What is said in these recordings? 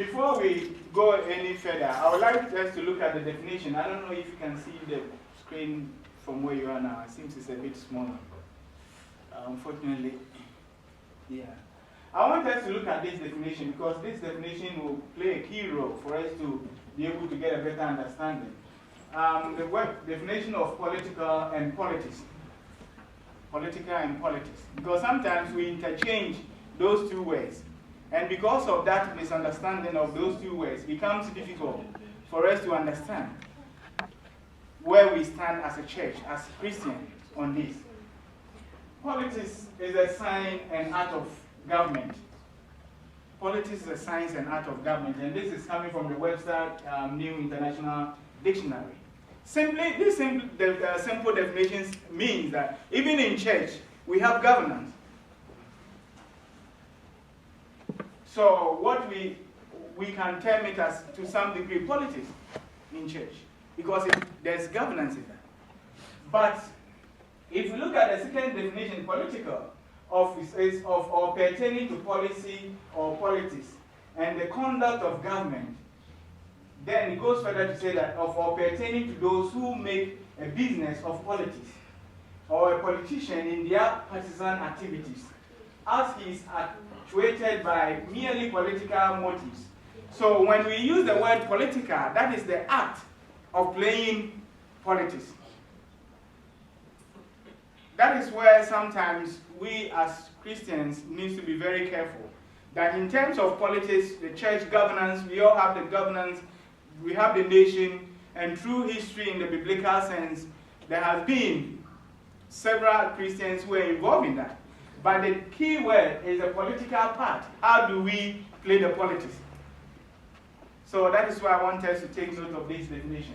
Before we go any further, I would like us to look at the definition. I don't know if you can see the screen from where you are now. It seems it's a bit smaller. Unfortunately, yeah. I want us to look at this definition because this definition will play a key role for us to be able to get a better understanding. The word definition of political and politics. Political and politics. Because sometimes we interchange those two words. And because of that misunderstanding of those two words, it becomes difficult for us to understand where we stand as a church, as Christians on this. Politics is a science and art of government. Politics is a science and art of government, and this is coming from the Webster New International Dictionary. This simple definitions means that even in church, we have governance. So what we can term it as, to some degree, politics in church, because there's governance in that. But if you look at the second definition, political, is of or pertaining to policy or politics and the conduct of government, then it goes further to say that of or pertaining to those who make a business of politics or a politician in their partisan activities, as he is actuated by merely political motives. So when we use the word political, that is the act of playing politics. That is where sometimes we as Christians need to be very careful. That in terms of politics, the church governance, we all have the governance, we have the nation, and through history in the biblical sense, there have been several Christians who are involved in that. But the key word is the political part. How do we play the politics? So that is why I want us to take note of this definition.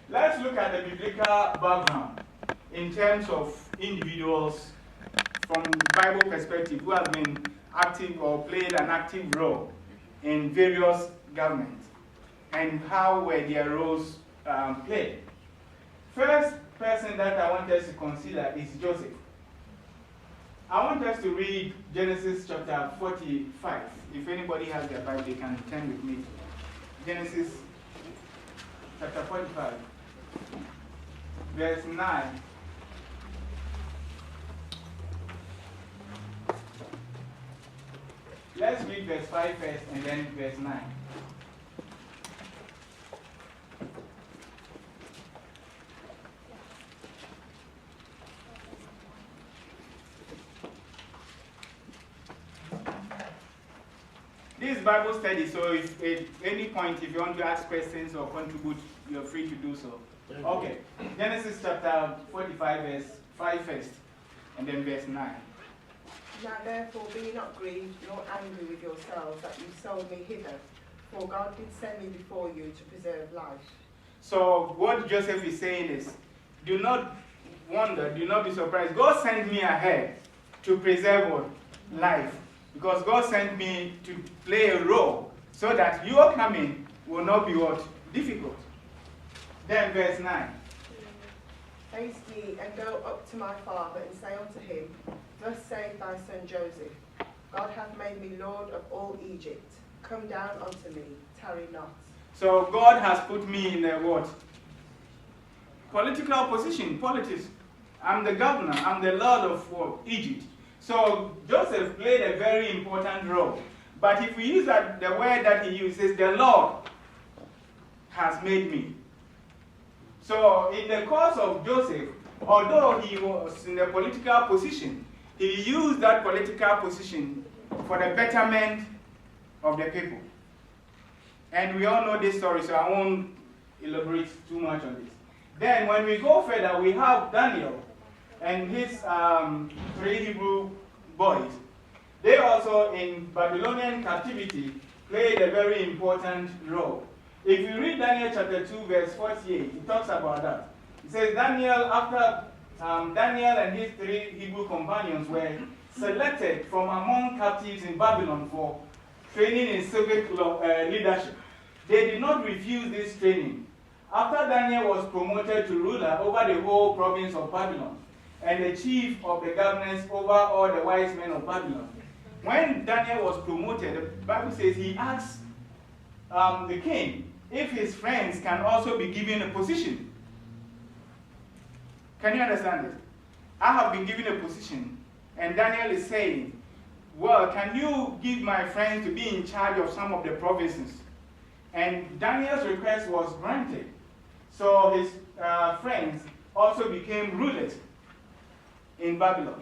Let's look at the biblical background in terms of individuals from Bible perspective who have been active or played an active role in various governments and how were their roles played. First person that I want us to consider is Joseph. I want us to read Genesis chapter 45. If anybody has their Bible, they can turn with me. Genesis chapter 45, verse 9. Let's read verse 5 first and then verse 9. This is Bible study, so if at any point if you want to ask questions or contribute, you're free to do so. Okay, Genesis chapter 45, verse 5 first, and then verse 9. Now therefore be not grieved, nor angry with yourselves that you sold me hither, for God did send me before you to preserve life. So what Joseph is saying is, do not wonder, do not be surprised. God sent me ahead to preserve what? Life. Because God sent me to play a role so that your coming will not be what? Difficult. Then verse 9. Haste ye and go up to my father and say unto him, Thus saith thy son Joseph, God hath made me Lord of all Egypt. Come down unto me, tarry not. So God has put me in a what? Political position, politics. I'm the governor, I'm the Lord of what? Egypt. So Joseph played a very important role. But if we use that, the word that he uses, the Lord has made me. So in the course of Joseph, although he was in a political position, he used that political position for the betterment of the people. And we all know this story, so I won't elaborate too much on this. Then when we go further, we have Daniel and his 3 Hebrew boys. They also in Babylonian captivity played a very important role. If you read Daniel chapter 2 verse 48, it talks about that. It says Daniel and his 3 Hebrew companions were selected from among captives in Babylon for training in civic leadership. They did not refuse this training. After Daniel was promoted to ruler over the whole province of Babylon and the chief of the governors over all the wise men of Babylon, when Daniel was promoted, the Bible says he asked the king if his friends can also be given a position. Can you understand it? I have been given a position, and Daniel is saying, well, can you give my friends to be in charge of some of the provinces? And Daniel's request was granted. So his friends also became rulers in Babylon.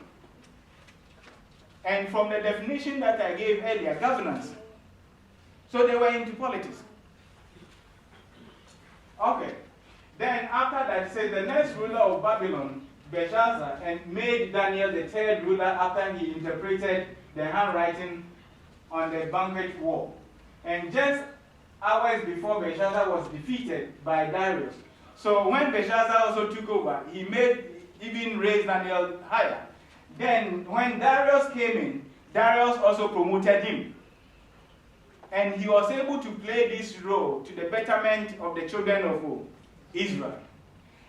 And from the definition that I gave earlier, governance. So they were into politics. Okay. Then after that, it says the next ruler of Babylon, Belshazzar, and made Daniel the third ruler after he interpreted the handwriting on the banquet wall. And just hours before Belshazzar was defeated by Darius. So when Belshazzar also took over, he even raised Daniel higher. Then when Darius came in, Darius also promoted him. And he was able to play this role to the betterment of the children of Israel.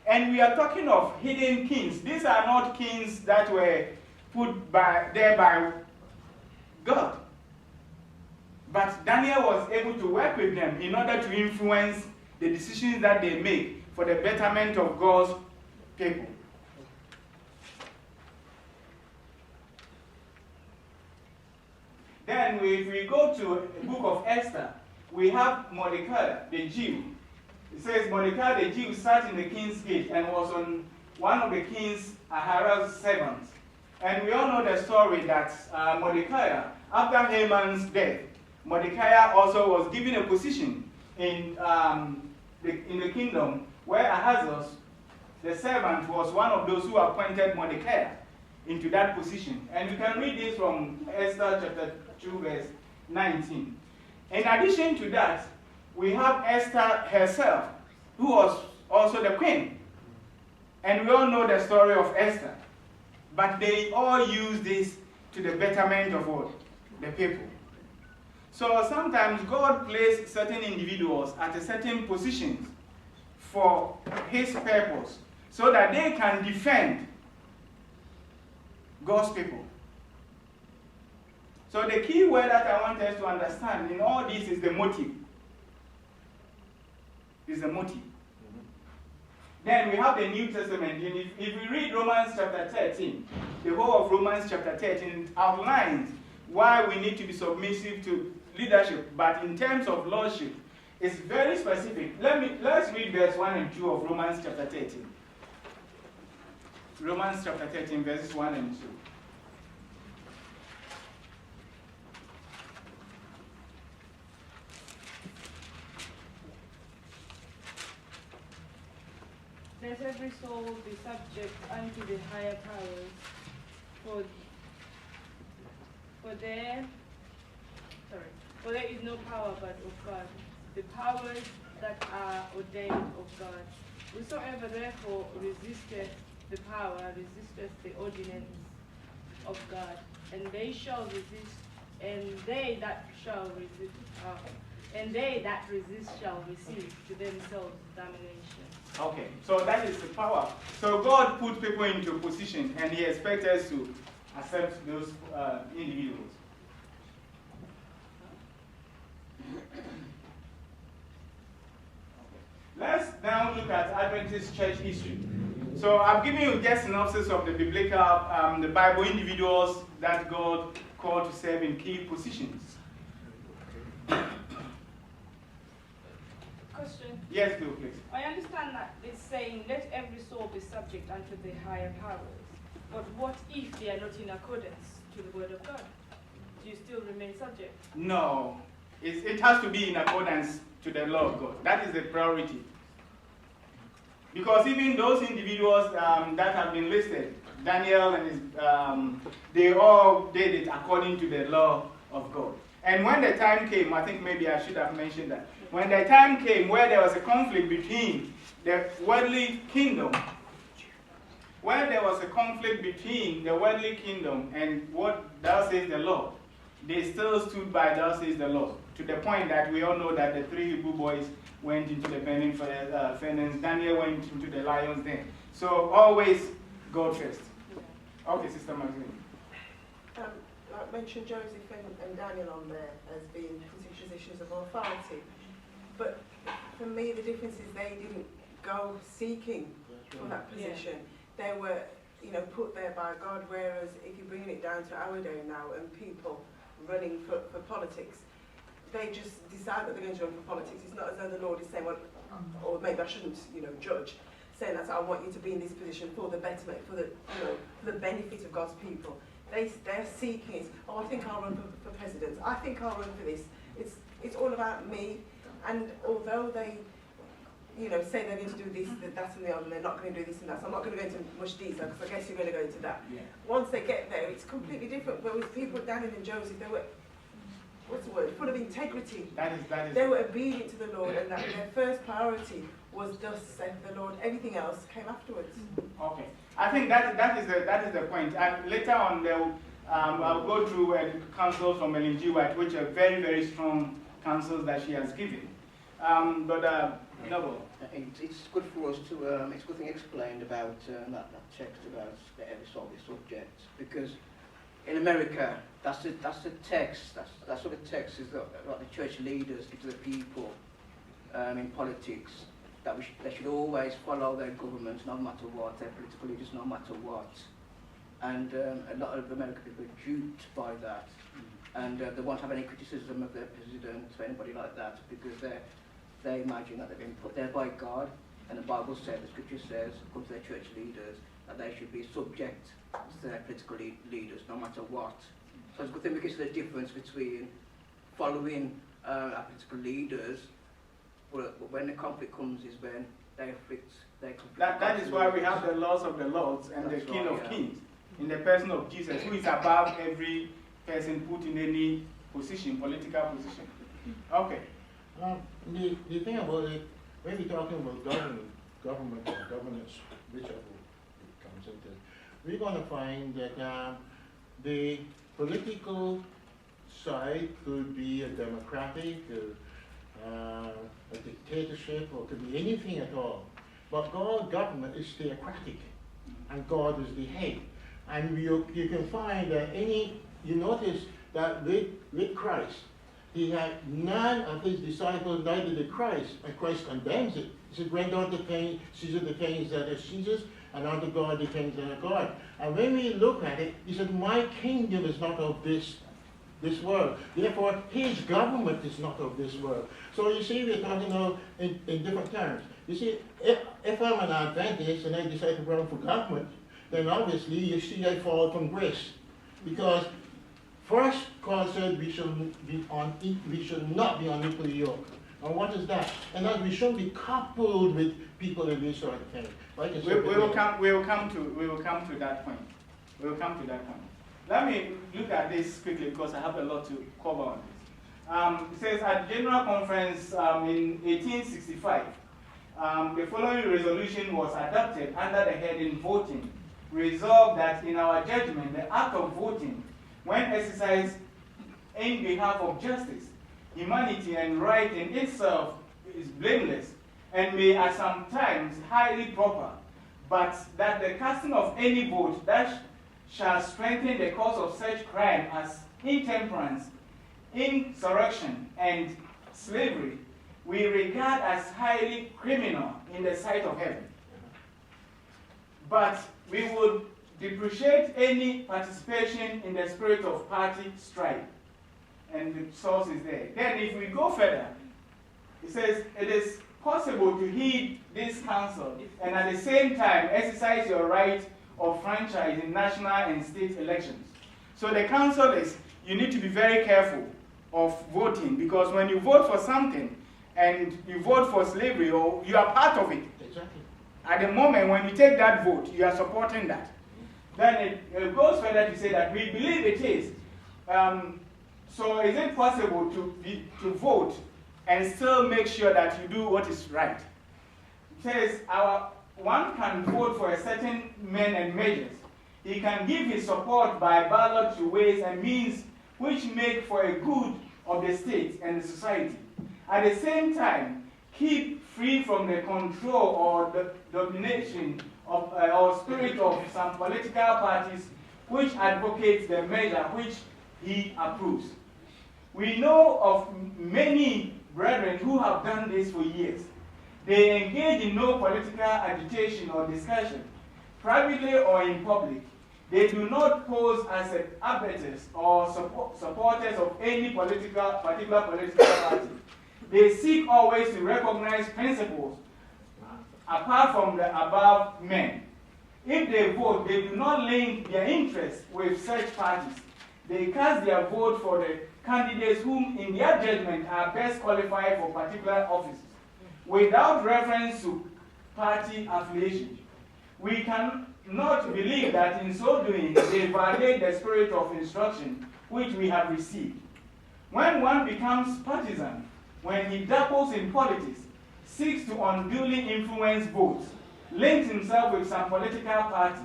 And we are talking of hidden kings. These are not kings that were put there by God. But Daniel was able to work with them in order to influence the decisions that they make for the betterment of God's people. Then if we go to the book of Esther, we have Mordecai, the Jew. It says Mordecai, the Jew, sat in the king's gate and was on one of the king's Ahasuerus' servants. And we all know the story that Mordecai, after Haman's death, Mordecai also was given a position in the kingdom where Ahasuerus, the servant, was one of those who appointed Mordecai into that position. And you can read this from Esther chapter 2, verse 19. In addition to that, we have Esther herself, who was also the queen. And we all know the story of Esther. But they all use this to the betterment of what? The people. So sometimes God places certain individuals at a certain position for his purpose, so that they can defend God's people. So the key word that I want us to understand in all this is the motive. Is the motive. Then we have the New Testament. And if we read Romans chapter 13, the whole of Romans chapter 13 outlines why we need to be submissive to leadership, but in terms of lordship, it's very specific. Let's read verse 1 and 2 of Romans chapter 13. Romans chapter 13, verses 1 and 2. Let every soul be subject unto the higher powers, for there is no power but of God. The powers that are ordained of God. Whosoever therefore resisteth the power, resisteth the ordinance of God, and they that resist shall receive to themselves damnation. Okay, so that is the power. So God put people into a position, and he expects us to accept those individuals. Let's now look at Adventist church history. So I've given you just a synopsis of the biblical, the Bible individuals that God called to serve in key positions. Question. Yes, Bill, please. I understand that it's saying, let every soul be subject unto the higher powers. But what if they are not in accordance to the word of God? Do you still remain subject? No. It has to be in accordance to the law of God. That is the priority. Because even those individuals that have been listed, Daniel and his, they all did it according to the law of God. And when the time came, I think maybe I should have mentioned that, when the time came where there was a conflict between the worldly kingdom, and what thou says the Lord, they still stood by thou says the Lord, to the point that we all know that the 3 Hebrew boys went into the burning furnace, Daniel went into the lion's den. So always God first. Okay, Sister Maxine. like mentioned Joseph and Daniel on there as being positions of authority. But for me, the difference is they didn't go seeking for that position. They were, put there by God, whereas if you're bringing it down to our day now and people running for politics, they just decide that they're going to run for politics. It's not as though the Lord is saying, well, or maybe I shouldn't, judge, saying that I want you to be in this position for the betterment, for the benefit of God's people. They're seeking it. Oh, I think I'll run for president. I think I'll run for this. It's all about me. And although they, say they're going to do this, that, and the other, and they're not going to do this and that. So I'm not going to go into much detail because I guess you're going to go into that. Yeah. Once they get there, it's completely different. But with people, Daniel and Joseph, they were, what's the word? Full of integrity. That is. They were obedient to the Lord, and that their first priority was thus saith the Lord. Everything else came afterwards. Okay, I think that is the point. And later on, I'll go through counsels from Ellen G. White, which are very, very strong counsels that she has given. No. It's good for us to. It's a good thing explained about that text about every sort of subject, because in America, that's the text. That's what the text is. What the church leaders give to the people in politics. That they should always follow their government, no matter what. Their political leaders, no matter what. And a lot of American people are duped by that, and they won't have any criticism of their president or anybody like that, because they imagine that they've been put there by God, and the Bible says, the Scripture says, according to their church leaders, that they should be subject to their political leaders, no matter what. So it's a good thing because there's a difference between following our political leaders, but when the conflict comes is when they afflict their conflict. That is why we have the laws of the lords and the King of Kings, in the person of Jesus, who is above every person put in any position, political position. Okay. The thing about it, when we're talking about government or governance, whichever it comes into, we're going to find that the political side could be a democratic, a dictatorship, or could be anything at all. But God's government is theocratic, and God is the head. And you can find that you notice that with Christ, he had none of his disciples, neither did Christ, and Christ condemns it. He said, render unto Caesar the things that are Caesar's, and unto God the things that are God. And when we look at it, he said, my kingdom is not of this world. Therefore, his government is not of this world. So you see, we're talking now in different terms. You see, if I'm an Adventist and I decide to run for government, then obviously you see I fall from grace. Because first, God said we should not be unequally yoked. And what is that? And that we shouldn't be coupled with people in this sort of thing. Like we will come to that point. We will come to that point. Let me look at this quickly because I have a lot to cover on this. It says at General Conference in 1865, the following resolution was adopted under the heading Voting. Resolved that in our judgment, the act of voting, when exercised in behalf of justice, humanity, and right in itself, is blameless and may at some times highly proper, but that the casting of any vote that shall strengthen the cause of such crime as intemperance, insurrection, and slavery, we regard as highly criminal in the sight of heaven. But we would depreciate any participation in the spirit of party strife. And the source is there. Then if we go further, it says it is possible to heed this counsel and at the same time exercise your right of franchise in national and state elections. So the counsel is you need to be very careful of voting, because when you vote for something and you vote for slavery, or you are part of it, exactly. At the moment when you take that vote, you are supporting that. Then it goes further to say that we believe it is. So is it possible to vote and still make sure that you do what is right? It says one can vote for a certain men and measures. He can give his support by ballot to ways and means which make for a good of the state and the society. At the same time, keep free from the control or the domination of or spirit of some political parties which advocates the measure which he approves. We know of many brethren who have done this for years. They engage in no political agitation or discussion, privately or in public. They do not pose as advocates or supporters of any particular political party. They seek always to recognize principles apart from the above men. If they vote, they do not link their interests with such parties. They cast their vote for the candidates whom, in their judgment, are best qualified for particular offices, without reference to party affiliation. We cannot believe that in so doing, they violate the spirit of instruction which we have received. When one becomes partisan, when he dabbles in politics, seeks to unduly influence votes, links himself with some political party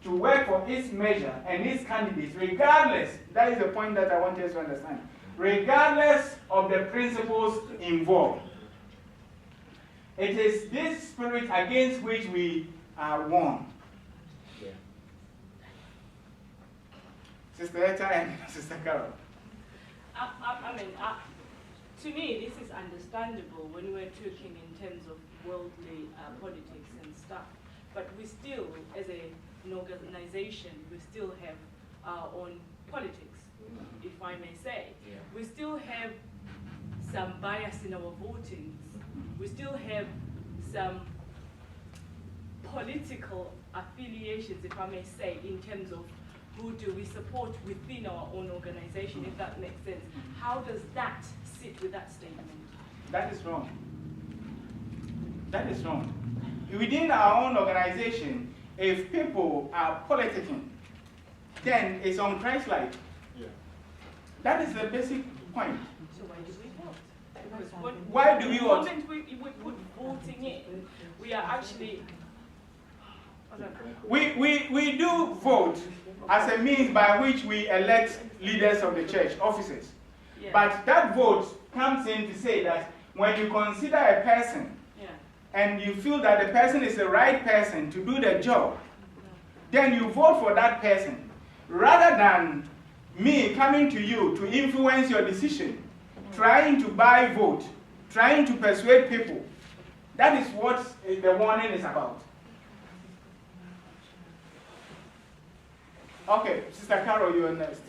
to work for its measure and its candidates, regardless, that is the point that I want us to understand, regardless of the principles involved. It is this spirit against which we are warned. Yeah. Sister Etta and Sister Carol. To me, this is understandable when we're talking in terms of worldly politics and stuff. But we still, as an organization, we still have our own politics, if I may say. Yeah. We still have some bias in our voting. We still have some political affiliations, if I may say, in terms of who do we support within our own organization, if that makes sense. How does that sit with that statement? That is wrong. That is wrong. Within our own organization, if people are politicking, then it's unchristlike. Yeah. That is the basic point. So why do we vote? Why do we vote? The moment we put voting in, we are actually... We do vote as a means by which we elect leaders of the church, officers. Yeah. But that vote comes in to say that when you consider a person, yeah, and you feel that the person is the right person to do the job, then you vote for that person, rather than me coming to you to influence your decision, trying to buy vote, trying to persuade people. That is what the warning is about. Okay, Sister Carol, you are next.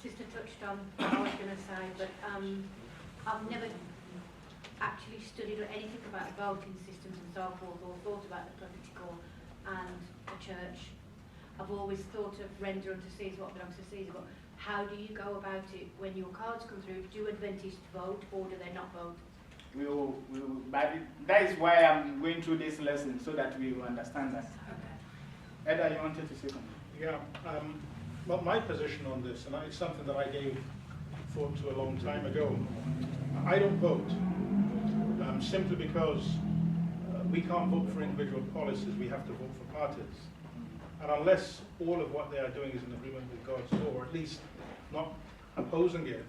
Sister touched on what I was going to say, but I've never actually studied anything about voting systems and so forth, or thought about the political and the church. I've always thought of render unto Caesar what belongs to Caesar, but how do you go about it when your cards come through? Do Adventists vote, or do they not vote? But that is why I'm going through this lesson, so that we will understand that. Okay. Edda, you wanted to say something? Yeah, well, my position on this, and it's something that I gave thought to a long time ago, I don't vote, simply because we can't vote for individual policies, we have to vote for parties. And unless all of what they are doing is in agreement with God's law, or at least not opposing it,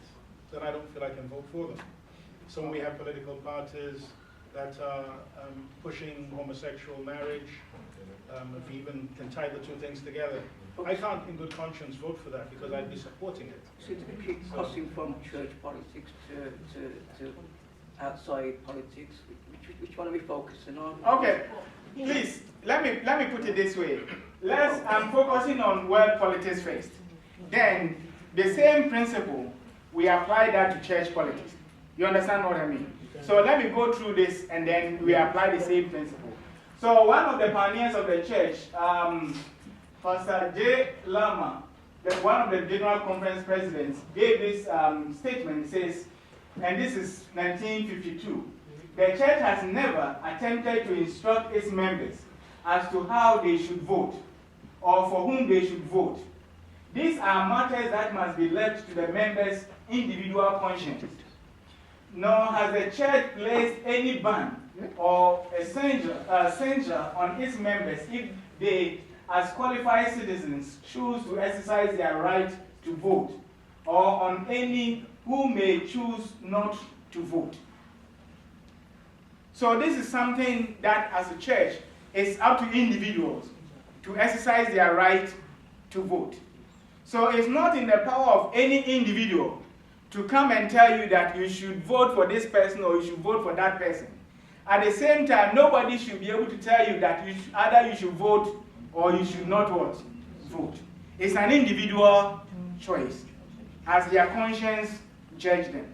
then I don't feel I can vote for them. So when we have political parties that are pushing homosexual marriage, if you even can tie the two things together, I can't in good conscience vote for that because I'd be supporting it. So to keep crossing from church politics to outside politics, which one are we focusing on? Okay, please, let me put it this way. I'm focusing on world politics first. Then, the same principle, we apply that to church politics. You understand what I mean? So let me go through this and then we apply the same principle. So one of the pioneers of the church, Pastor J. Lama, one of the General Conference presidents, gave this statement. It says, and this is 1952, the church has never attempted to instruct its members as to how they should vote or for whom they should vote. These are matters that must be left to the members' individual conscience. Nor has the church placed any ban or a censure on its members if they, as qualified citizens, choose to exercise their right to vote, or on any who may choose not to vote. So this is something that, as a church, is up to individuals to exercise their right to vote. So it's not in the power of any individual to come and tell you that you should vote for this person or you should vote for that person. At the same time, nobody should be able to tell you that either you should vote or you should not vote. It's an individual choice, as their conscience judge them.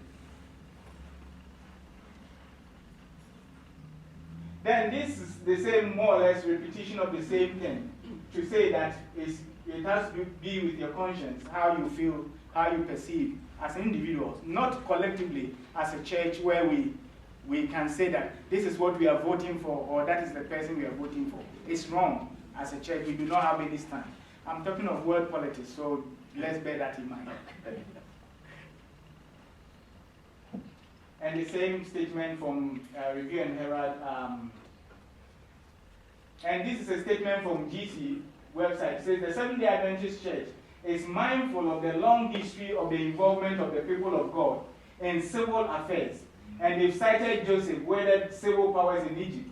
Then this is the same, more or less, repetition of the same thing, to say that it has to be with your conscience, how you feel, how you perceive as individuals, not collectively as a church where we can say that this is what we are voting for or that is the person we are voting for. It's wrong. As a church, we do not have any stand. I'm talking of world politics, so let's bear that in mind. And the same statement from Review and Herald. And this is a statement from GC website. It says the Seventh-day Adventist Church is mindful of the long history of the involvement of the people of God in civil affairs. And they've cited Joseph, wielded civil powers in Egypt.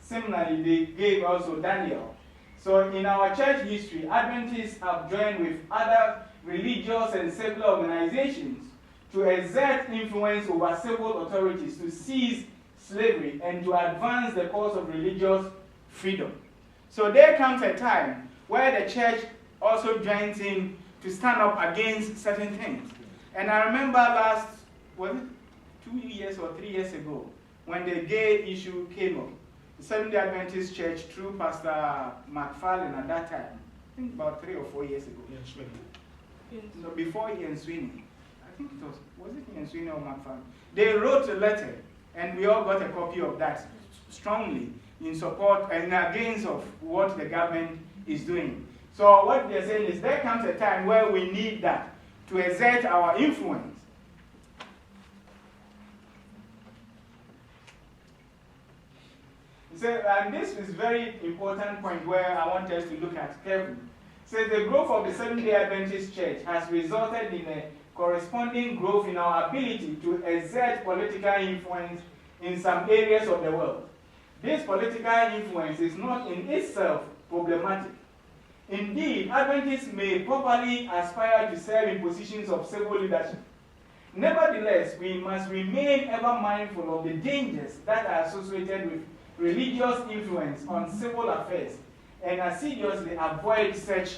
Similarly, they gave also Daniel. So in our church history, Adventists have joined with other religious and secular organizations to exert influence over civil authorities to seize slavery and to advance the cause of religious freedom. So there comes a time where the church also joins in to stand up against certain things. And I remember was it 2 years or 3 years ago, when the gay issue came up, the Seventh-day Adventist Church, through Pastor McFarlane at that time, I think about 3 or 4 years ago. Ian Sweeney. No, before Ian Sweeney. I think it was it Ian Sweeney or McFarlane? They wrote a letter, and we all got a copy of that, strongly in support and against of what the government is doing. So what they're saying is there comes a time where we need that to exert our influence. So, and this is very important point where I want us to look at carefully. So the growth of the Seventh-day Adventist Church has resulted in a corresponding growth in our ability to exert political influence in some areas of the world. This political influence is not in itself problematic. Indeed, Adventists may properly aspire to serve in positions of civil leadership. Nevertheless, we must remain ever mindful of the dangers that are associated with religious influence on civil affairs and assiduously avoid such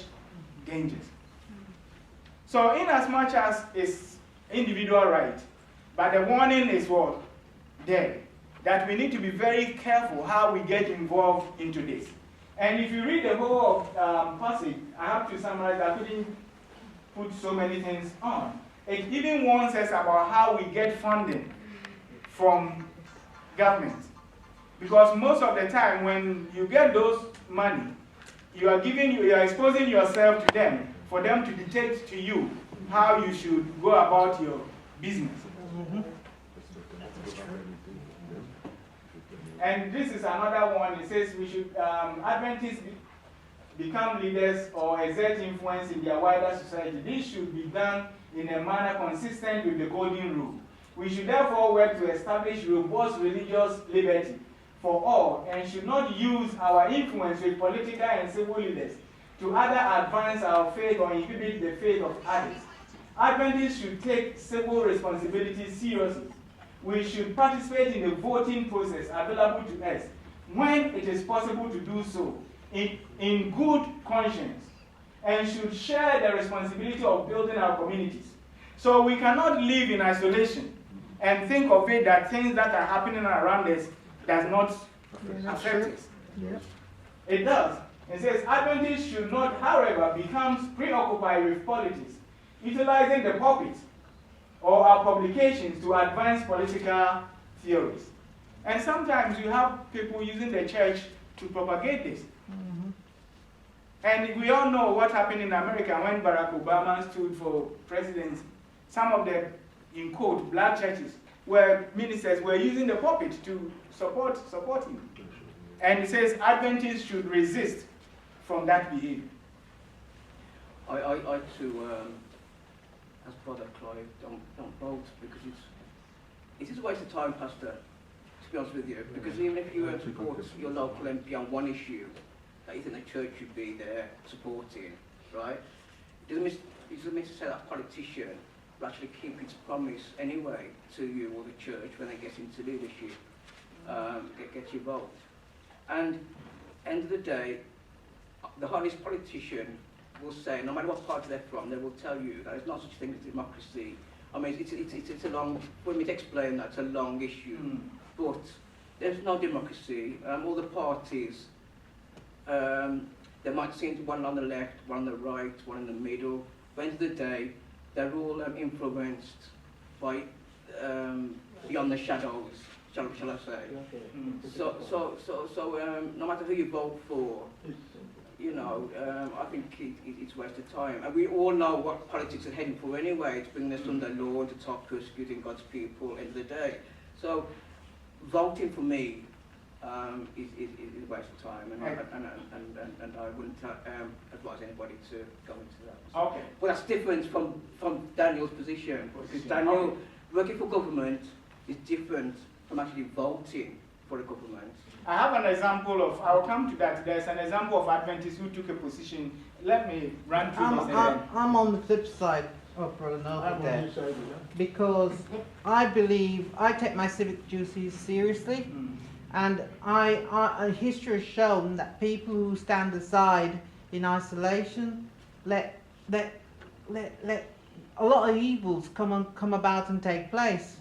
dangers. So inasmuch as it's individual right, but the warning is what? There. That we need to be very careful how we get involved into this. And if you read the whole passage, I have to summarize, I couldn't put so many things on. It even warns us about how we get funding from government. Because most of the time when you get those money, you are exposing yourself to them for them to dictate to you how you should go about your business. And this is another one. It says we should, Adventists become leaders or exert influence in their wider society. This should be done in a manner consistent with the Golden Rule. We should therefore work to establish robust religious liberty for all and should not use our influence with political and civil leaders to either advance our faith or inhibit the faith of others. Adventists should take civil responsibilities seriously. We should participate in the voting process available to us when it is possible to do so in good conscience, and should share the responsibility of building our communities. So we cannot live in isolation and think of it that things that are happening around us does not affect us. Yeah. It does. It says Adventists should not, however, become preoccupied with politics, utilizing the pulpit or our publications to advance political theories. And sometimes you have people using the church to propagate this. Mm-hmm. And we all know what happened in America when Barack Obama stood for presidency. Some of the, in quote, black churches where ministers were using the pulpit to support him. And it says Adventists should resist from that behavior. I too, as Brother Clive, don't vote because it is a waste of time, Pastor, to be honest with you. Because even if you support your local MP on one issue that you think the church should be there supporting, right? It is it meant to say that a politician will actually keep its promise anyway to you or the church when they get into leadership, get your vote. And end of the day, the hardest politician will say, no matter what party they're from, they will tell you that there's not such a thing as democracy. I mean, it's a long, for me to explain that, it's a long issue, but there's no democracy. All the parties, they might seem to one on the left, one on the right, one in the middle, but at the end of the day, they're all influenced by beyond the shadows, shall I say. So no matter who you vote for, you know, I think it's a waste of time. And we all know what politics are heading for anyway, to bring us under law, to stop persecuting God's people at the end of the day. So voting for me is a waste of time, and I wouldn't advise anybody to go into that. Okay. But that's different from Daniel's position, because Daniel, working for government is different from actually voting for the government. I have an example of, I'll come to that. There's an example of Adventists who took a position. Let me run through this. I'm on the flip side of Brother Noble there, because I believe I take my civic duties seriously, and history has shown that people who stand aside in isolation let a lot of evils come about and take place.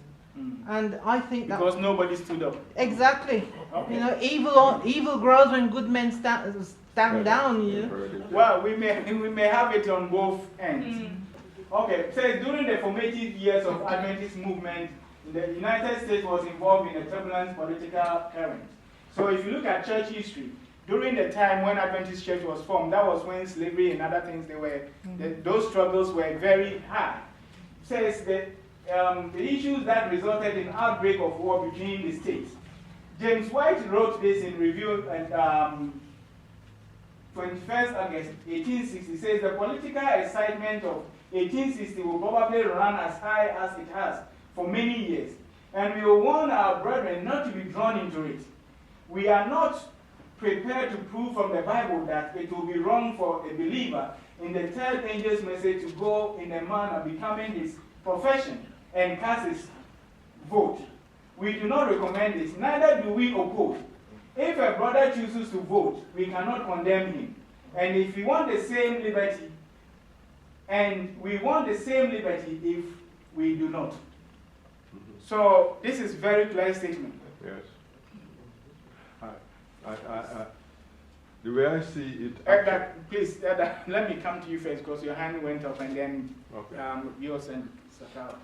And I think that because nobody stood up. Exactly. Okay. You know, evil grows when good men stand down. You know? Well, we may have it on both ends. Okay, it says during the formative years of Adventist movement, the United States was involved in a turbulent political current. So if you look at church history, during the time when Adventist Church was formed, that was when slavery and other things, those struggles were very high. It says that the issues that resulted in outbreak of war between the states. James White wrote this in Review and 21st August 1860. Says the political excitement of 1860 will probably run as high as it has for many years, and we will warn our brethren not to be drawn into it. We are not prepared to prove from the Bible that it will be wrong for a believer in the third angel's message to go in a manner becoming his profession and cast his vote. We do not recommend this, neither do we oppose. If a brother chooses to vote, we cannot condemn him. And if we want the same liberty, and we want the same liberty if we do not. So this is very clear statement. Yes. The way I see it... please, let me come to you first, because your hand went up, and then yours and Sakara.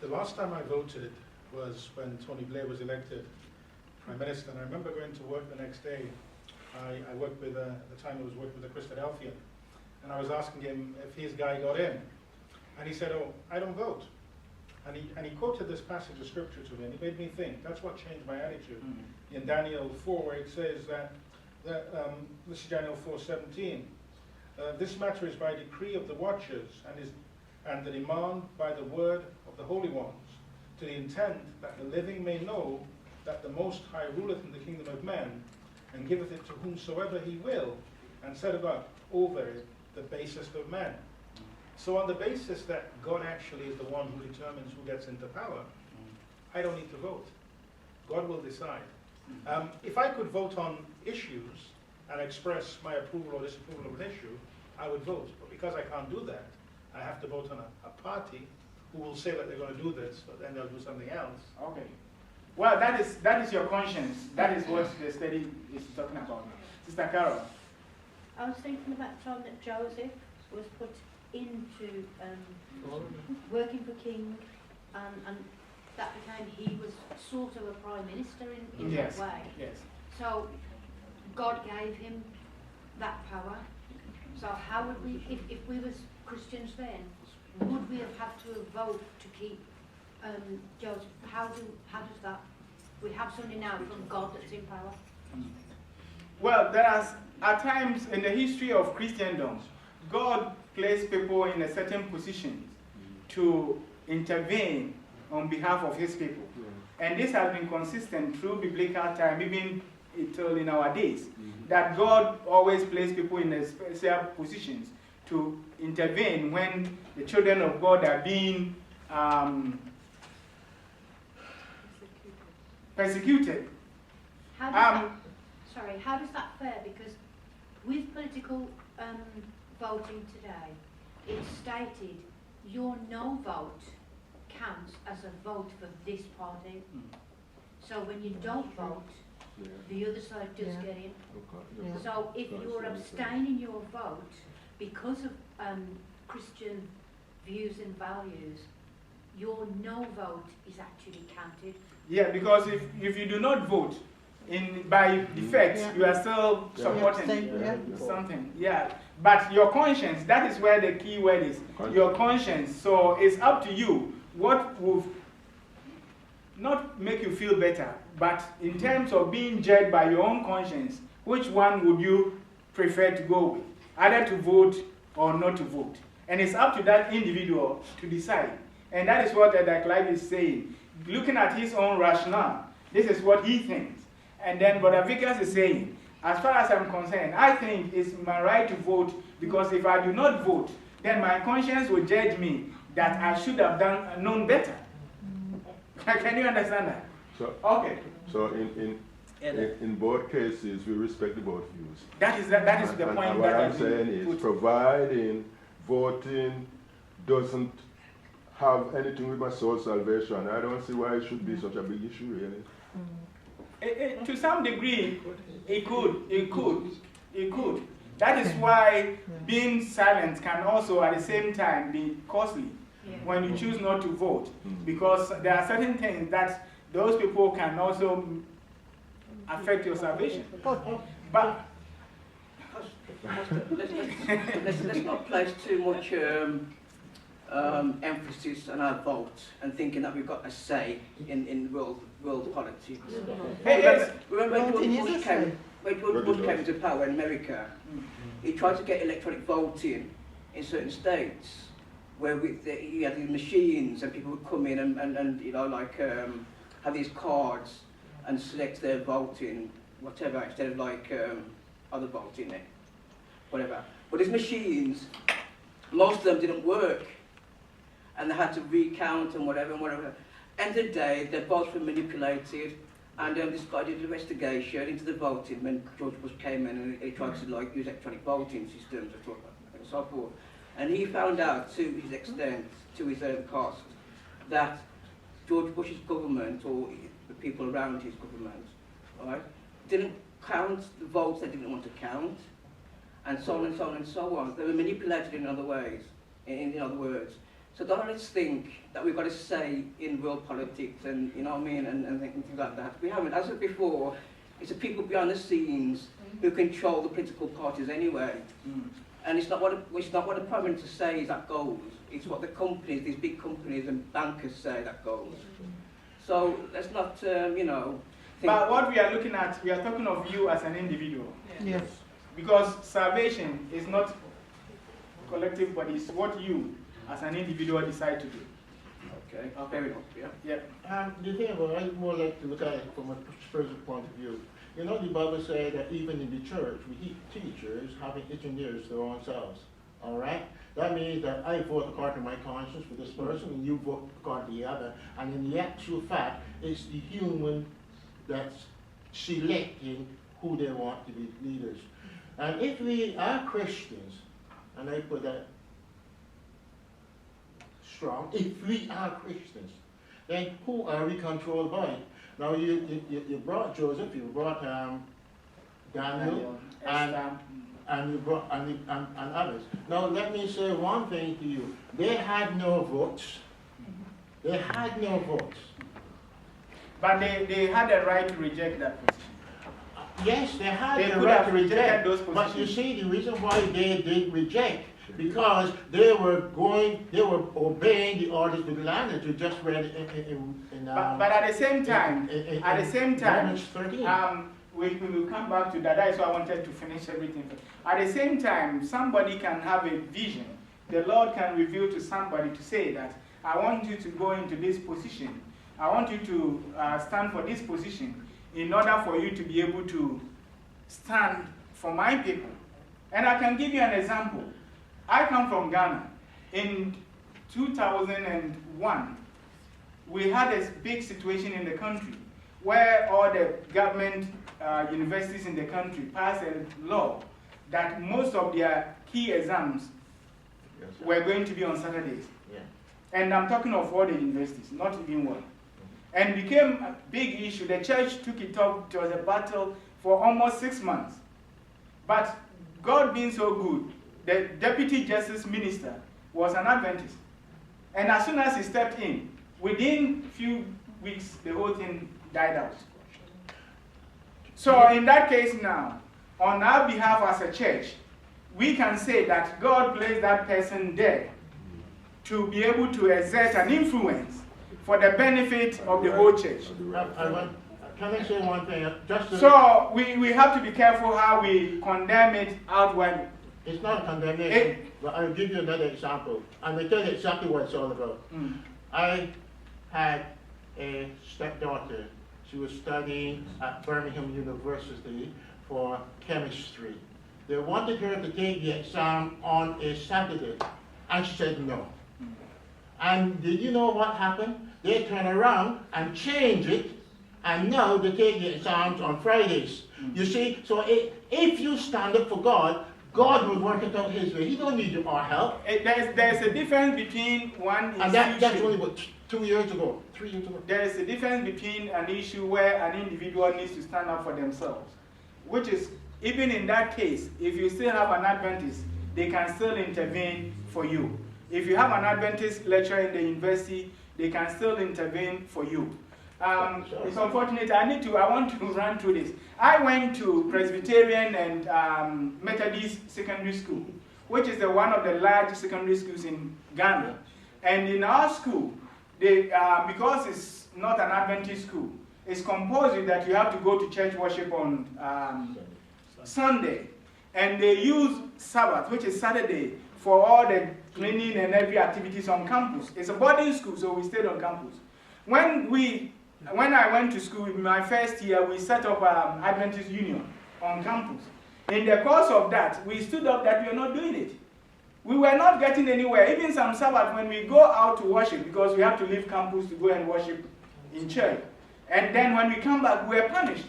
The last time I voted was when Tony Blair was elected Prime Minister, and I remember going to work the next day. I worked with, at the time I was working with a Christadelphian, and I was asking him if his guy got in. And he said, oh, I don't vote. And he quoted this passage of scripture to me, and it made me think. That's what changed my attitude. In Daniel 4, where it says that this is Daniel 4:17. This matter is by decree of the watchers, and the demand by the word of the holy ones, to the intent that the living may know that the Most High ruleth in the kingdom of men, and giveth it to whomsoever he will, and setteth up over it the basest of men. So on the basis that God actually is the one who determines who gets into power, I don't need to vote. God will decide. If I could vote on issues and express my approval or disapproval of an issue, I would vote. But because I can't do that, I have to vote on a party who will say that they're going to do this, but then they'll do something else. Okay. Well, that is your conscience. That is what the study is talking about. Sister Carol. I was thinking about the time that Joseph was put into working for King, and that became, he was sort of a prime minister in Yes. that way. Yes. So God gave him that power. So how would we, if we was Christians then, would we have had to vote to keep Joseph? How does that? We have something now from God that's in power. Well, there are at times in the history of Christendom, God placed people in a certain position to intervene on behalf of his people. And this has been consistent through biblical time, even till in our days, that God always placed people in special positions to intervene when the children of God are being persecuted. How does that fare? Because with political voting today, it's stated your no vote counts as a vote for this party. So when you don't vote, the other side does get in. So if you're abstaining your vote because of Christian views and values, your no vote is actually counted. Yeah, because if you do not vote, by defect, you are still supporting something. Yeah, but your conscience, that is where the key word is. Your conscience. So it's up to you what will not make you feel better, but in terms of being judged by your own conscience, which one would you prefer to go with? Either to vote or not to vote. And it's up to that individual to decide. And that is what Clive is saying. Looking at his own rationale, this is what he thinks. And then Brother Vickers is saying, as far as I'm concerned, I think it's my right to vote, because if I do not vote, then my conscience will judge me that I should have known better. Can you understand that? So, okay. So in both cases, we respect the both views. That is the point. And what I'm saying is, providing voting doesn't have anything with my soul salvation, I don't see why it should be such a big issue, really. To some degree, it could. That is why being silent can also at the same time be costly when you choose not to vote, because there are certain things that those people can also affect your salvation. But let's not place too much emphasis on our vote and thinking that we've got a say in world politics. Remember when George Bush came into power in America, he tried to get electronic voting in certain states where he had these machines and people would come in and you know, like have these cards and select their voting, whatever, instead of like other voting, whatever. But these machines, most of them didn't work, and they had to recount and whatever. End of the day, their votes were manipulated, and this guy did an investigation into the voting when George Bush came in, and he tried to like use electronic voting systems and so forth. And he found out, to his extent, to his own cost, that George Bush's government, or the people around his government, right, didn't count the votes they didn't want to count, and so on and so on and so on. They were manipulated in other ways, in other words. So don't let's think that we've got a say in world politics and, you know what I mean, and things like that. We haven't. As I said before, it's the people behind the scenes who control the political parties anyway. And it's not what the Prime Minister says that goes. It's what the companies, these big companies and bankers say that goes. So let's not, you know. But what we are looking at, we are talking of you as an individual. Yes. Because salvation is not collective, but it's what you as an individual decide to do. Okay, fair enough, yeah. The thing about it, I more like to look at it from a spiritual point of view. You know, the Bible says that even in the church, we teachers having engineers their own selves. All right? That means that I vote according to my conscience for this person, and you vote according to the other. And in the actual fact, it's the human that's selecting who they want to be leaders. And if we are Christians, and I put that strong, if we are Christians, then who are we controlled by? Now you brought Joseph, you brought Daniel, and you brought and others. Now let me say one thing to you: they had no votes. They had no votes. But they had a right to reject that position. Yes, they had the right to reject reject those positions. But you see, the reason why they did reject, because they were obeying the orders of the land that you just read in but at the same time, Romans 13. We will come back to that. That is why I wanted to finish everything. At the same time, somebody can have a vision. The Lord can reveal to somebody to say that, I want you to go into this position. I want you to stand for this position in order for you to be able to stand for my people. And I can give you an example. I come from Ghana. In 2001, we had a big situation in the country where all the government universities in the country passed a law that most of their key exams were going to be on Saturdays. Yeah. And I'm talking of all the universities, not even one. And it became a big issue. The church took it up. It was a battle for almost 6 months. But God being so good, the deputy justice minister was an Adventist. And as soon as he stepped in, within few weeks, the whole thing died out. So in that case now, on our behalf as a church, we can say that God placed that person there to be able to exert an influence for the benefit of the whole church. Can I say one thing? So we have to be careful how we condemn it outwardly. It's not condemnation, but I'll give you another example. And I'll tell you exactly what it's all about. I had a stepdaughter. She was studying at Birmingham University for chemistry. They wanted her to take the exam on a Saturday, and she said no. And did you know what happened? They turned around and changed it, and now they take the exams on Fridays. You see, so if you stand up for God, God will work it out His way. He don't need our help. There's a difference between one and that's only about 2 years ago, 3 years ago. There is a difference between an issue where an individual needs to stand up for themselves, which is, even in that case, if you still have an Adventist, they can still intervene for you. If you have an Adventist lecturer in the university, they can still intervene for you. It's unfortunate. I want to run through this. I went to Presbyterian and Methodist Secondary School, which is one of the large secondary schools in Ghana. And in our school, because it's not an Adventist school, it's compulsory that you have to go to church worship on Sunday. And they use Sabbath, which is Saturday, for all the cleaning and every activities on campus. It's a boarding school, so we stayed on campus. When I went to school in my first year, we set up Adventist Union on campus. In the course of that, we stood up that we are not doing it. We were not getting anywhere. Even some Sabbath, when we go out to worship, because we have to leave campus to go and worship in church. And then when we come back, we were punished.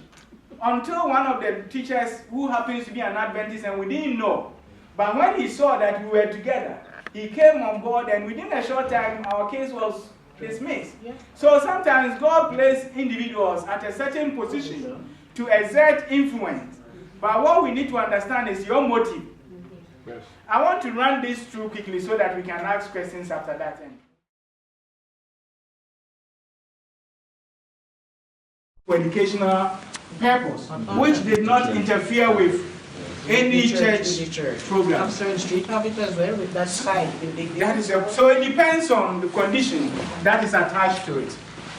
Until one of the teachers, who happens to be an Adventist, and we didn't know, but when he saw that we were together, he came on board, and within a short time, our case was dismissed. Yeah. So sometimes God places individuals at a certain position to exert influence. But what we need to understand is your motive. Yes. I want to run this through quickly so that we can ask questions after that end. For educational purpose, which did not interfere with any church program. Upstream Street have it as well with that side. So it depends on the condition that is attached to it.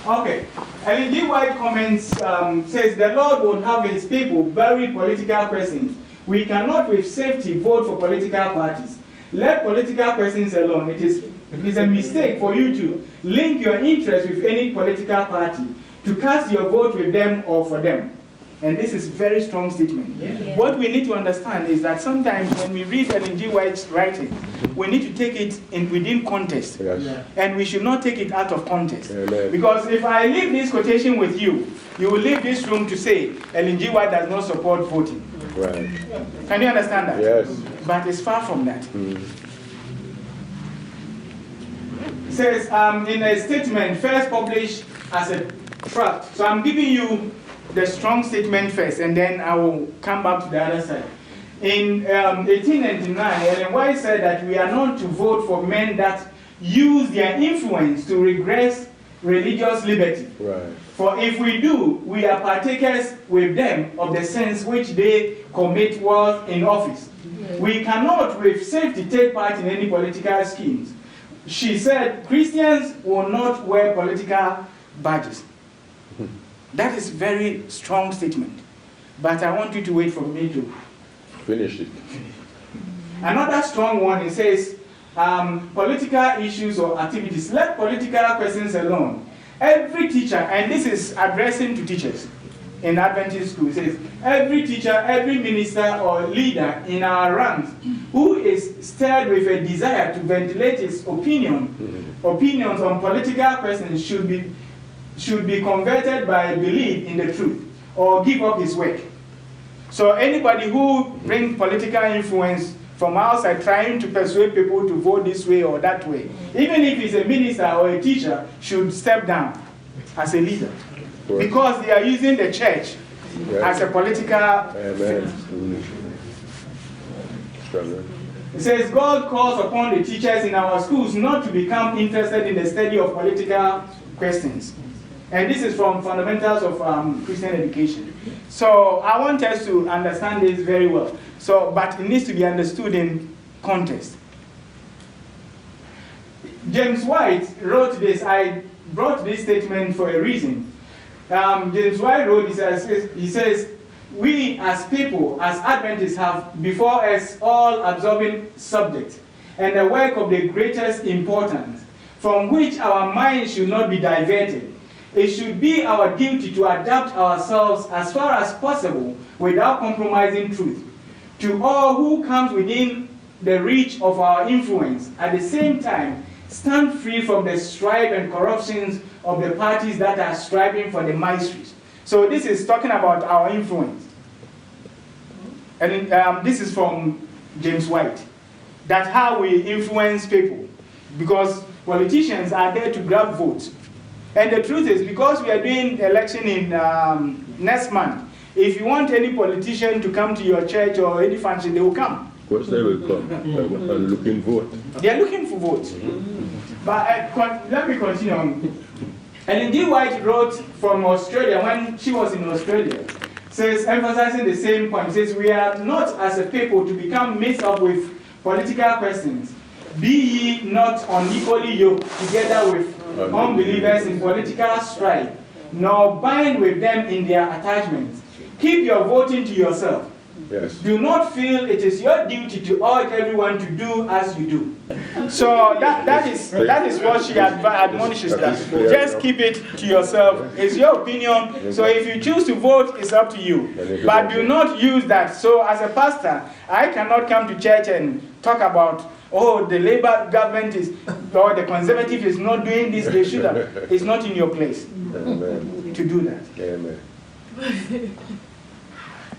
Okay. Ellen G. White comments, says the Lord would have His people bury political persons. We cannot with safety vote for political parties. Let political persons alone. It is a mistake for you to link your interest with any political party, to cast your vote with them or for them. And this is a very strong statement. Yeah. What we need to understand is that sometimes when we read Ellen G. White's writing, we need to take it within context. Yes. Yeah. And we should not take it out of context. Amen. Because if I leave this quotation with you, you will leave this room to say Ellen G. White does not support voting. Right. Can you understand that? Yes. But it's far from that. It says in a statement first published as a tract. So I'm giving you the strong statement first, and then I will come back to the other side. In 1899, Ellen White said that we are not to vote for men that use their influence to regress religious liberty. Right. For if we do, we are partakers with them of the sins which they commit while in office. Yeah. We cannot with safety take part in any political schemes. She said Christians will not wear political badges. That is a very strong statement. But I want you to wait for me to finish it. Another strong one, it says, political issues or activities. Let political persons alone. Every teacher, and this is addressing to teachers in Adventist school, it says, every teacher, every minister or leader in our ranks who is stirred with a desire to ventilate his opinions on political questions should be converted by belief in the truth or give up his work. So anybody who brings political influence from outside trying to persuade people to vote this way or that way, even if he's a minister or a teacher, should step down as a leader. Because they are using the church as a political thing. It says, God calls upon the teachers in our schools not to become interested in the study of political questions. And this is from Fundamentals of Christian Education. So I want us to understand this very well. So, but it needs to be understood in context. James White wrote this. I brought this statement for a reason. James White wrote this, he says, we as people, as Adventists, have before us all-absorbing subject and a work of the greatest importance, from which our minds should not be diverted. It should be our duty to adapt ourselves as far as possible without compromising truth to all who comes within the reach of our influence. At the same time, stand free from the strife and corruptions of the parties that are striving for the masteries. So this is talking about our influence. And this is from James White. That's how we influence people. Because politicians are there to grab votes. And the truth is, because we are doing election in next month, if you want any politician to come to your church or any function, they will come. Of course they will come and looking for votes. They are looking for votes. But let me continue on. Ellen G. White wrote from Australia when she was in Australia, says, emphasizing the same point, says, we are not as a people to become mixed up with political questions. Be ye not unequally yoked together with unbelievers in political strife, nor bind with them in their attachments. Keep your voting to yourself. Yes. Do not feel it is your duty to urge everyone to do as you do. So that is what she admonishes us. Just keep it to yourself. It's your opinion. So if you choose to vote, it's up to you. But do not use that. So as a pastor, I cannot come to church and talk about, oh, the Labour government is, or the Conservative is not doing this, they should have. It's not in your place to do that. Amen.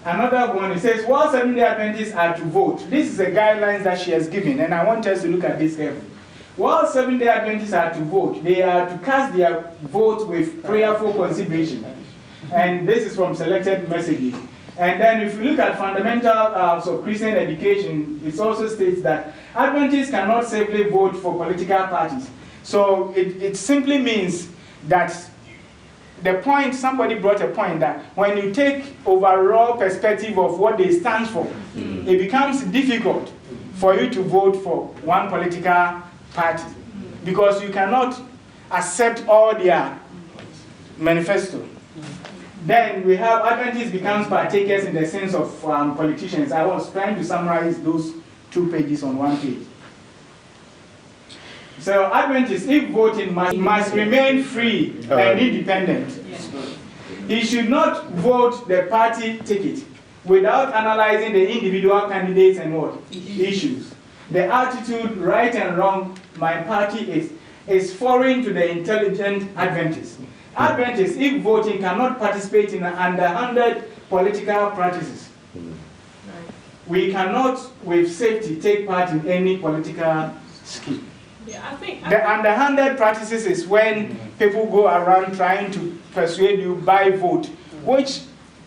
Another one, it says, while Seventh-day Adventists are to vote. This is the guidelines that she has given, and I want us to look at this carefully. While Seventh-day Adventists are to vote, they are to cast their vote with prayerful consideration. And this is from Selected Messages. And then if you look at Fundamentals of Christian Education, it also states that Adventists cannot safely vote for political parties. So it simply means that the point, somebody brought a point that when you take overall perspective of what they stand for, it becomes difficult for you to vote for one political party because you cannot accept all their manifesto. Then we have Adventists becomes partakers in the sense of politicians. I was trying to summarize those 2 pages on 1 page. So Adventists, if voting, must remain free and independent. He should not vote the party ticket without analyzing the individual candidates and what? Issues. The attitude, right and wrong, my party is foreign to the intelligent Adventists. Adventists, if voting, cannot participate in underhanded political practices. We cannot, with safety, take part in any political scheme. Yeah, I think the underhanded practices is when people go around trying to persuade you by vote, which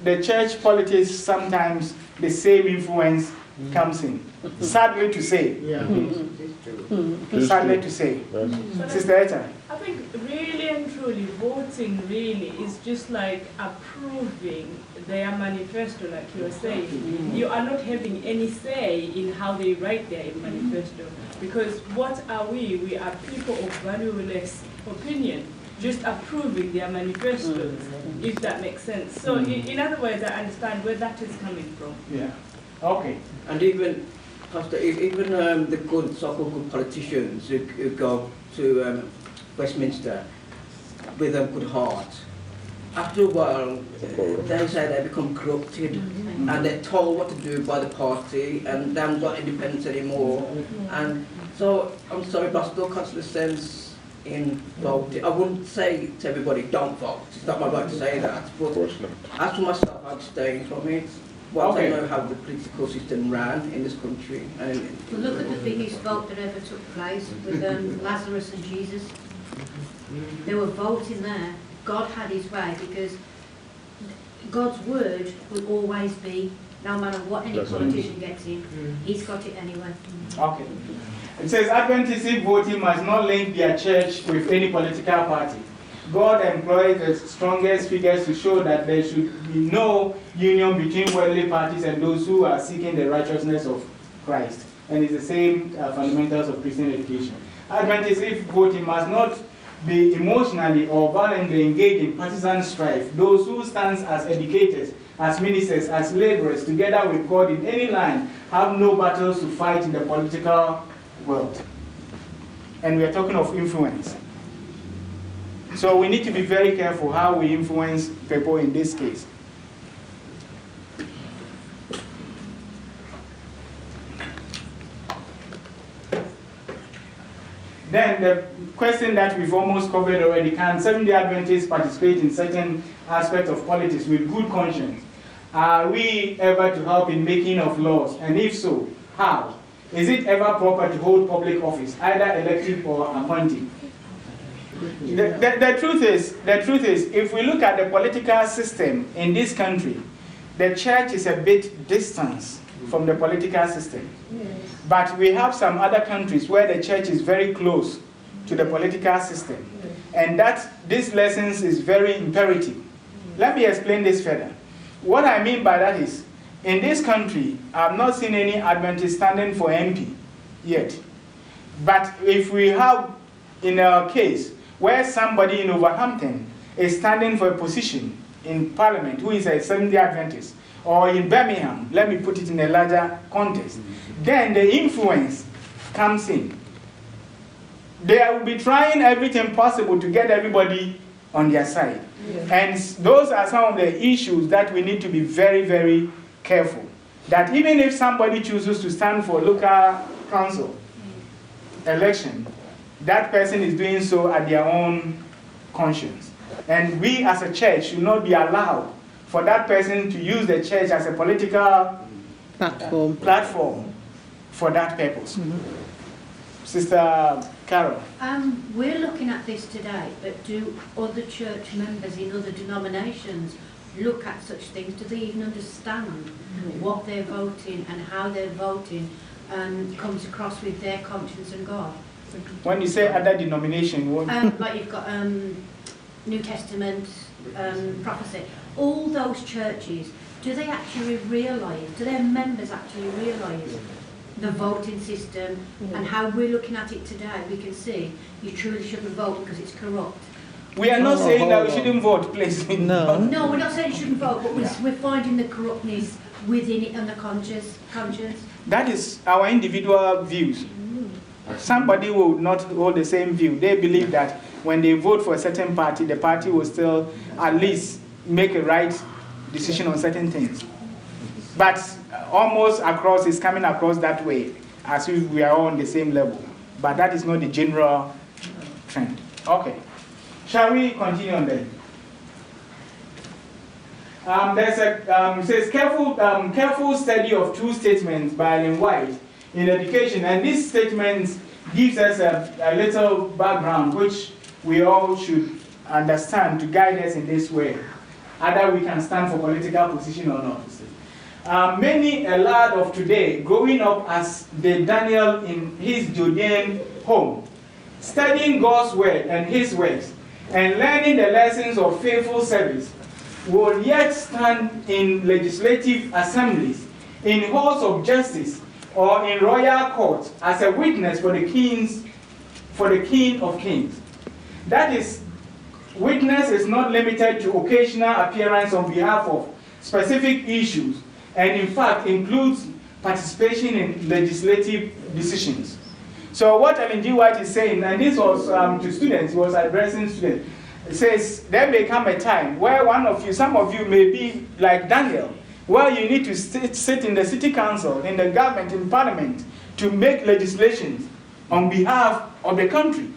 the church politics sometimes the same influence comes in. Sadly to say. Yeah. Sadly to say. Sister Etta. I think really and truly voting really is just like approving their manifesto, like you were saying. You are not having any say in how they write their manifesto. Because what are we? We are people of valueless opinion, just approving their manifestos, if that makes sense. So in other words, I understand where that is coming from. Yeah. Okay. And even, Pastor, even the good, so-called good politicians who go to Westminster with a good heart after a while, they say they become corrupted and they're told what to do by the party and they haven't got independence anymore. And so, I'm sorry, but I still consider sense in voting. I wouldn't say to everybody, don't vote. It's not my right to say that. But as for myself, I abstain from it. Once I know how the political system ran in this country. And well, look at the biggest vote that ever took place with Lazarus and Jesus. They were voting there. God had his way because God's word will always be, no matter what any politician gets in, he's got it anyway. Okay. It says Adventist voting must not link their church with any political party. God employed the strongest figures to show that there should be no union between worldly parties and those who are seeking the righteousness of Christ. And it's the same fundamentals of Christian education. Adventist voting must not be emotionally or violently engaged in partisan strife. Those who stand as educators, as ministers, as laborers, together with God in any line, have no battles to fight in the political world. And we are talking of influence. So we need to be very careful how we influence people in this case. Then the question that we've almost covered already, can Seventh-day Adventists participate in certain aspects of politics with good conscience? Are we ever to help in making of laws? And if so, how? Is it ever proper to hold public office, either elective or appointed? The truth is, if we look at the political system in this country, the church is a bit distant from the political system. Yes. But we have some other countries where the church is very close to the political system. Yes. And that this lesson is very imperative. Let me explain this further. What I mean by that is, in this country, I've not seen any Adventist standing for MP yet. But if we have, in our case, where somebody in Wolverhampton is standing for a position in Parliament who is a Seventh-day Adventist, or in Birmingham, let me put it in a larger context, then the influence comes in. They will be trying everything possible to get everybody on their side. Yeah. And those are some of the issues that we need to be very, very careful. That even if somebody chooses to stand for local council election, that person is doing so at their own conscience. And we as a church should not be allowed for that person to use the church as a political platform for that purpose. Mm-hmm. Sister Carol. We're looking at this today, but do other church members in other denominations look at such things? Do they even understand what they're voting and how they're voting comes across with their conscience and God? When you say other denomination, what? Like you've got New Testament, prophecy. All those churches, do they actually realise, do their members actually realise the voting system and how we're looking at it today? We can see you truly shouldn't vote because it's corrupt. We are not saying that we shouldn't vote, please. No, we're not saying you shouldn't vote, but we're finding the corruptness within it and the conscience. That is our individual views. Somebody will not hold the same view. They believe that when they vote for a certain party, the party will still at least make a right decision on certain things. But almost across, it's coming across that way, as if we are all on the same level. But that is not the general trend. Okay. Shall we continue on then? There's a, it says, careful study of two statements by Ellen White in education, and this statement gives us a little background which we all should understand to guide us in this way, either we can stand for political position or not. Many a lad of today growing up as the Daniel in his Judean home, studying God's word and his works, and learning the lessons of faithful service, will yet stand in legislative assemblies, in halls of justice, or in royal courts as a witness for the King of Kings. That is, witness is not limited to occasional appearance on behalf of specific issues, and in fact includes participation in legislative decisions. So what Ellen G. White is saying, and this was to students, he was addressing students, It says, there may come a time where some of you may be like Daniel, where you need to sit in the city council, in the government, in parliament, to make legislations on behalf of the country.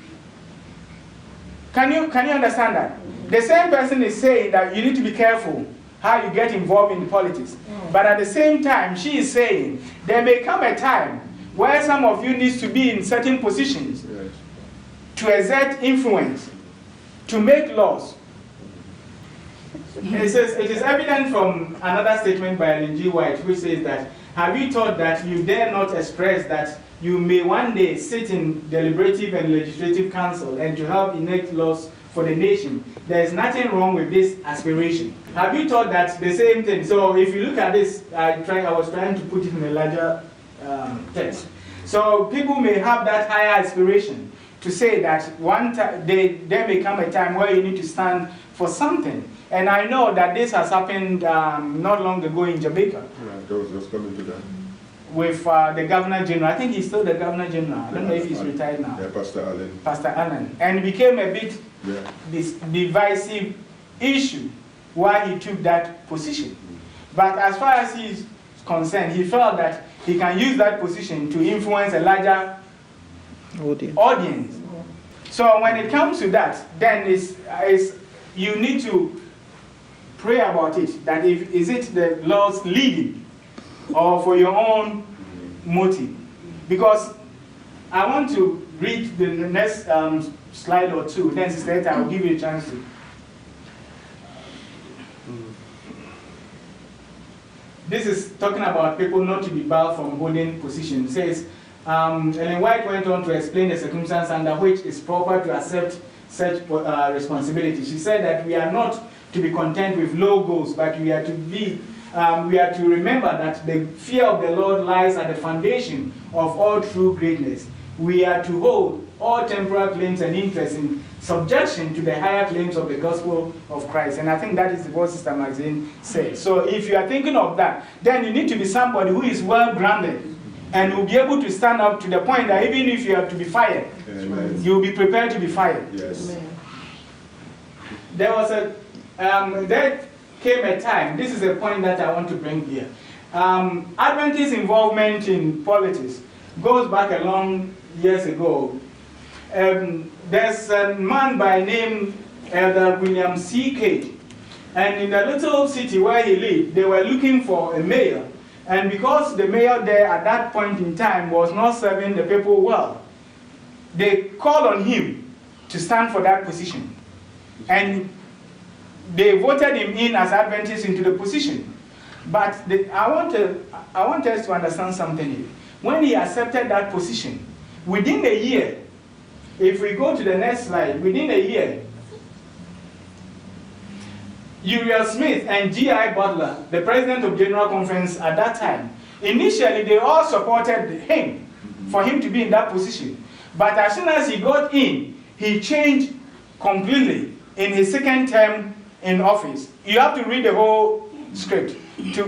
Can you understand that? The same person is saying that you need to be careful how you get involved in politics. But at the same time, she is saying there may come a time where some of you need to be in certain positions to exert influence, to make laws. It says, it is evident from another statement by Ellen G. White, which says that, have you thought that you dare not express that you may one day sit in deliberative and legislative council and to help enact laws for the nation? There is nothing wrong with this aspiration. Have you thought that the same thing? So if you look at this, I was trying to put it in a larger text. So people may have that higher aspiration to say that there may come a time where you need to stand for something. And I know that this has happened not long ago in Jamaica. Yeah, I was just coming to that. With the Governor General. I think he's still the Governor General. I don't know if he's retired now. Yeah, Pastor Allen. Pastor Allen. And it became a bit this divisive issue why he took that position. But as far as he's concerned, he felt that he can use that position to influence a larger audience. So when it comes to that, then you need to pray about it. That is it the Lord's leading or for your own motive? Because I want to read the next slide or two. Then Sister Etta, I will give you a chance to. This is talking about people not to be barred from holding positions. It says, Ellen White went on to explain the circumstance under which it's proper to accept such responsibility. She said that we are not to be content with low goals, but we are to remember that the fear of the Lord lies at the foundation of all true greatness. We are to hold all temporal claims and interests in subjection to the higher claims of the gospel of Christ. And I think that is what Sister Maxine said. So if you are thinking of that, then you need to be somebody who is well-grounded and will be able to stand up to the point that even if you have to be fired, you will be prepared to be fired. Yes. There came a time, this is a point that I want to bring here. Adventist involvement in politics goes back a long years ago. There's a man by name Elder William C. Cage, and in the little city where he lived, they were looking for a mayor, and because the mayor there at that point in time was not serving the people well, they called on him to stand for that position, and they voted him in as Adventist into the position. But I want us to understand something here. When he accepted that position, within a year, if we go to the next slide, within a year, Uriel Smith and G.I. Butler, the president of General Conference at that time, initially they all supported him for him to be in that position. But as soon as he got in, he changed completely in his second term in office. You have to read the whole script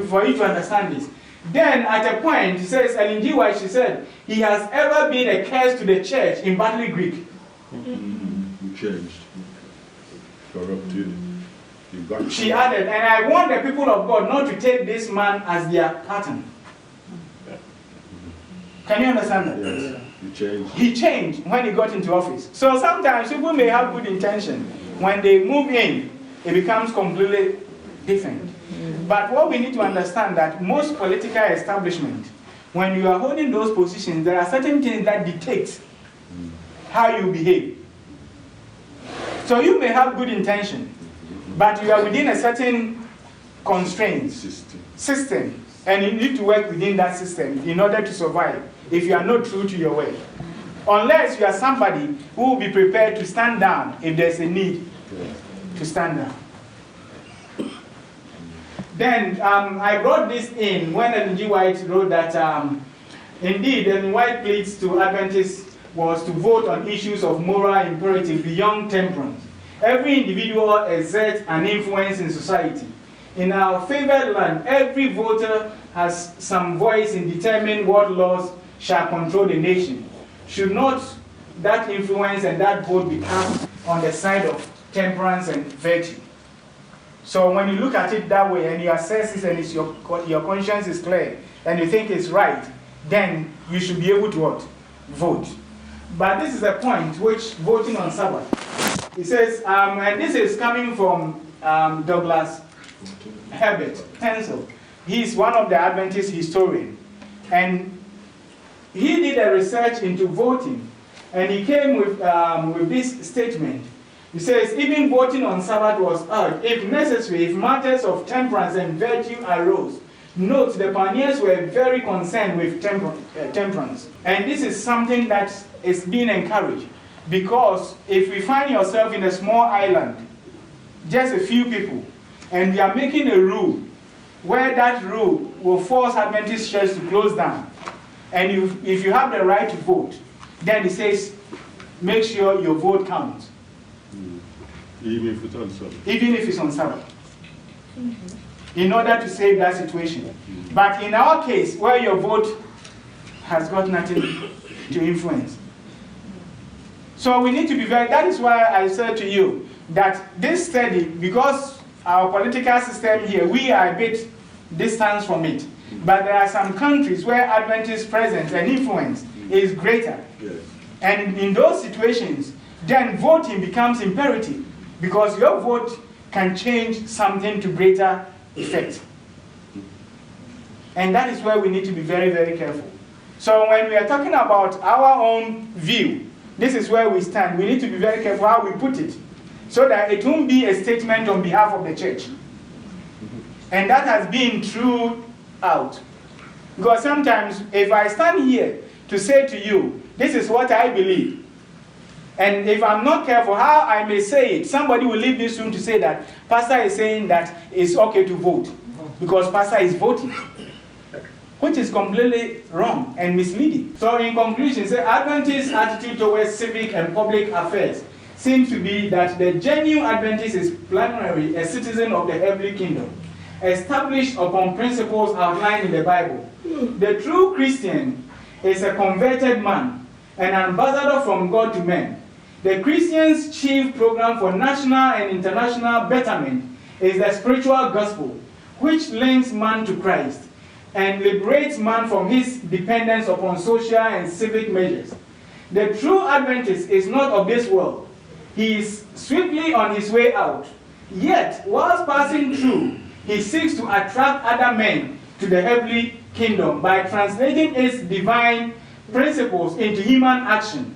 for you to understand this. Then at a point, he says, Ellen G. White, she said, he has ever been a curse to the church in Batley Greek. He changed. Corrupted. She added, and I want the people of God not to take this man as their pattern. Can you understand that? Yes. He changed. He changed when he got into office. So sometimes people may have good intention. When they move in, it becomes completely different. But what we need to understand that most political establishment, when you are holding those positions, there are certain things that dictate how you behave. So you may have good intention, but you are within a certain constraint system, and you need to work within that system in order to survive if you are not true to your word. Unless you are somebody who will be prepared to stand down if there's a need to stand down. Then I brought this in when Ellen G. White wrote that indeed Ellen White pleads to Adventists was to vote on issues of moral imperative beyond temperance. Every individual exerts an influence in society. In our favored land, every voter has some voice in determining what laws shall control the nation. Should not that influence and that vote be cast on the side of temperance and virtue. So when you look at it that way and you assess it and it's your conscience is clear and you think it's right, then you should be able to what? Vote. But this is a point which voting on Sabbath. It says, and this is coming from Douglas Herbert Hensel. He's one of the Adventist historians. And he did a research into voting. And he came with this statement. He says, even voting on Sabbath was urged, if necessary, if matters of temperance and virtue arose. Note, the pioneers were very concerned with temperance. And this is something that is being encouraged. Because if we find yourself in a small island, just a few people, and we are making a rule, where that rule will force Adventist churches to close down, and if you have the right to vote, then it says, make sure your vote counts. Even if it's on Sabbath. Even if it's on Sabbath. In order to save that situation. But in our case, where your vote has got nothing to influence. So we need to be very, that is why I said to you that this study, because our political system here, we are a bit distant from it. But there are some countries where Adventist presence and influence is greater. Yes. And in those situations, then voting becomes imperative. Because your vote can change something to greater effect. And that is where we need to be very, very careful. So when we are talking about our own view, this is where we stand. We need to be very careful how we put it, so that it won't be a statement on behalf of the church. And that has been true out. Because sometimes if I stand here to say to you, this is what I believe, and if I'm not careful how I may say it, somebody will leave this room to say that Pastor is saying that it's okay to vote because Pastor is voting, which is completely wrong and misleading. So in conclusion, say Adventist attitude towards civic and public affairs seems to be that the genuine Adventist is primarily a citizen of the heavenly kingdom, established upon principles outlined in the Bible. The true Christian is a converted man, an ambassador from God to men. The Christian's chief program for national and international betterment is the spiritual gospel, which links man to Christ and liberates man from his dependence upon social and civic measures. The true Adventist is not of this world. He is swiftly on his way out. Yet, whilst passing through, he seeks to attract other men to the heavenly kingdom by translating its divine principles into human action.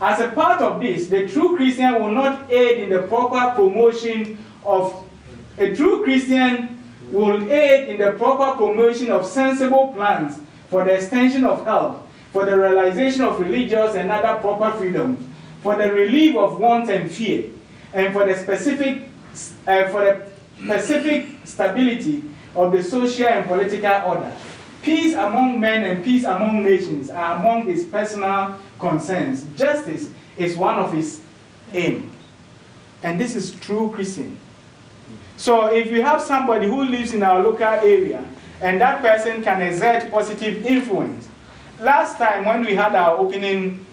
As a part of this, the true Christian will not aid in the proper promotion of sensible plans for the extension of health, for the realization of religious and other proper freedoms, for the relief of want and fear, and for the specific stability of the social and political order. Peace among men and peace among nations are among his personal concerns. Justice is one of his aims. And this is true Christian. So if you have somebody who lives in our local area, and that person can exert positive influence. Last time when we had our opening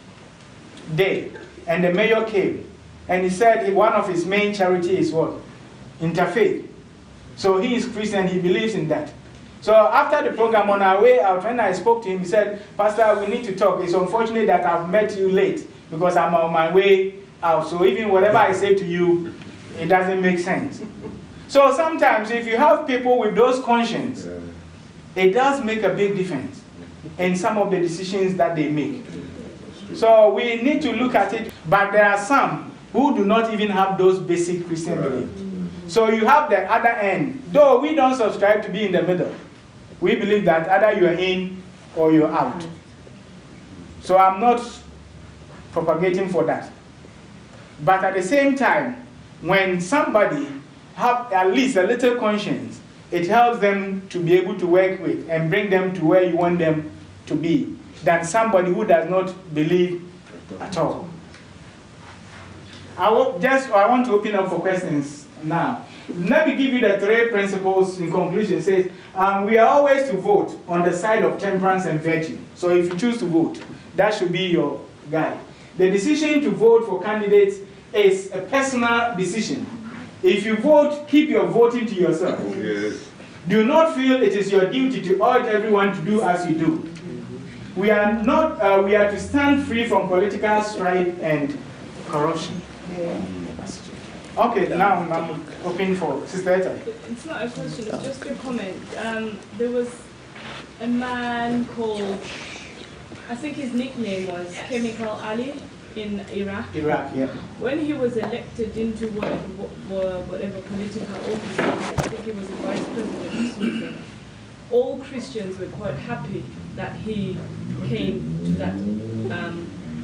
day, and the mayor came, and he said one of his main charity is what? Interfaith. So he is Christian, he believes in that. So after the program, on our way out, when I spoke to him, he said, Pastor, we need to talk. It's unfortunate that I've met you late because I'm on my way out. So even whatever I say to you, it doesn't make sense. So sometimes if you have people with those conscience, it does make a big difference in some of the decisions that they make. So we need to look at it, but there are some who do not even have those basic Christian beliefs. So you have the other end. Though we don't subscribe to be in the middle. We believe that either you're in or you're out. So I'm not propagating for that. But at the same time, when somebody have at least a little conscience, it helps them to be able to work with and bring them to where you want them to be, than somebody who does not believe at all. I want to open up for questions now. Let me give you the 3 principles in conclusion. It says, we are always to vote on the side of temperance and virtue. So if you choose to vote, that should be your guide. The decision to vote for candidates is a personal decision. If you vote, keep your voting to yourself. Yes. Do not feel it is your duty to urge everyone to do as you do. We are not. We are to stand free from political strife and corruption. Okay, now I'm open for Sister Etta. It's not a question, it's just a comment. There was a man called, I think his nickname was Chemical Ali in Iraq. Iraq, yeah. When he was elected into whatever political office, I think he was a vice president or something, all Christians were quite happy that he came to that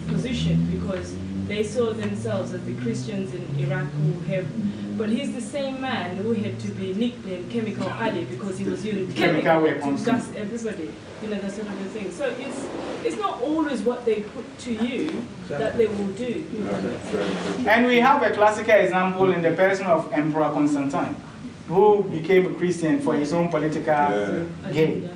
position because they saw themselves as the Christians in Iraq who have, but he's the same man who had to be nicknamed Chemical Ali because he was using chemical to dust everybody, you know, that sort of a thing. So it's not always what they put to you that they will do. And we have a classical example in the person of Emperor Constantine, who became a Christian for his own political gain.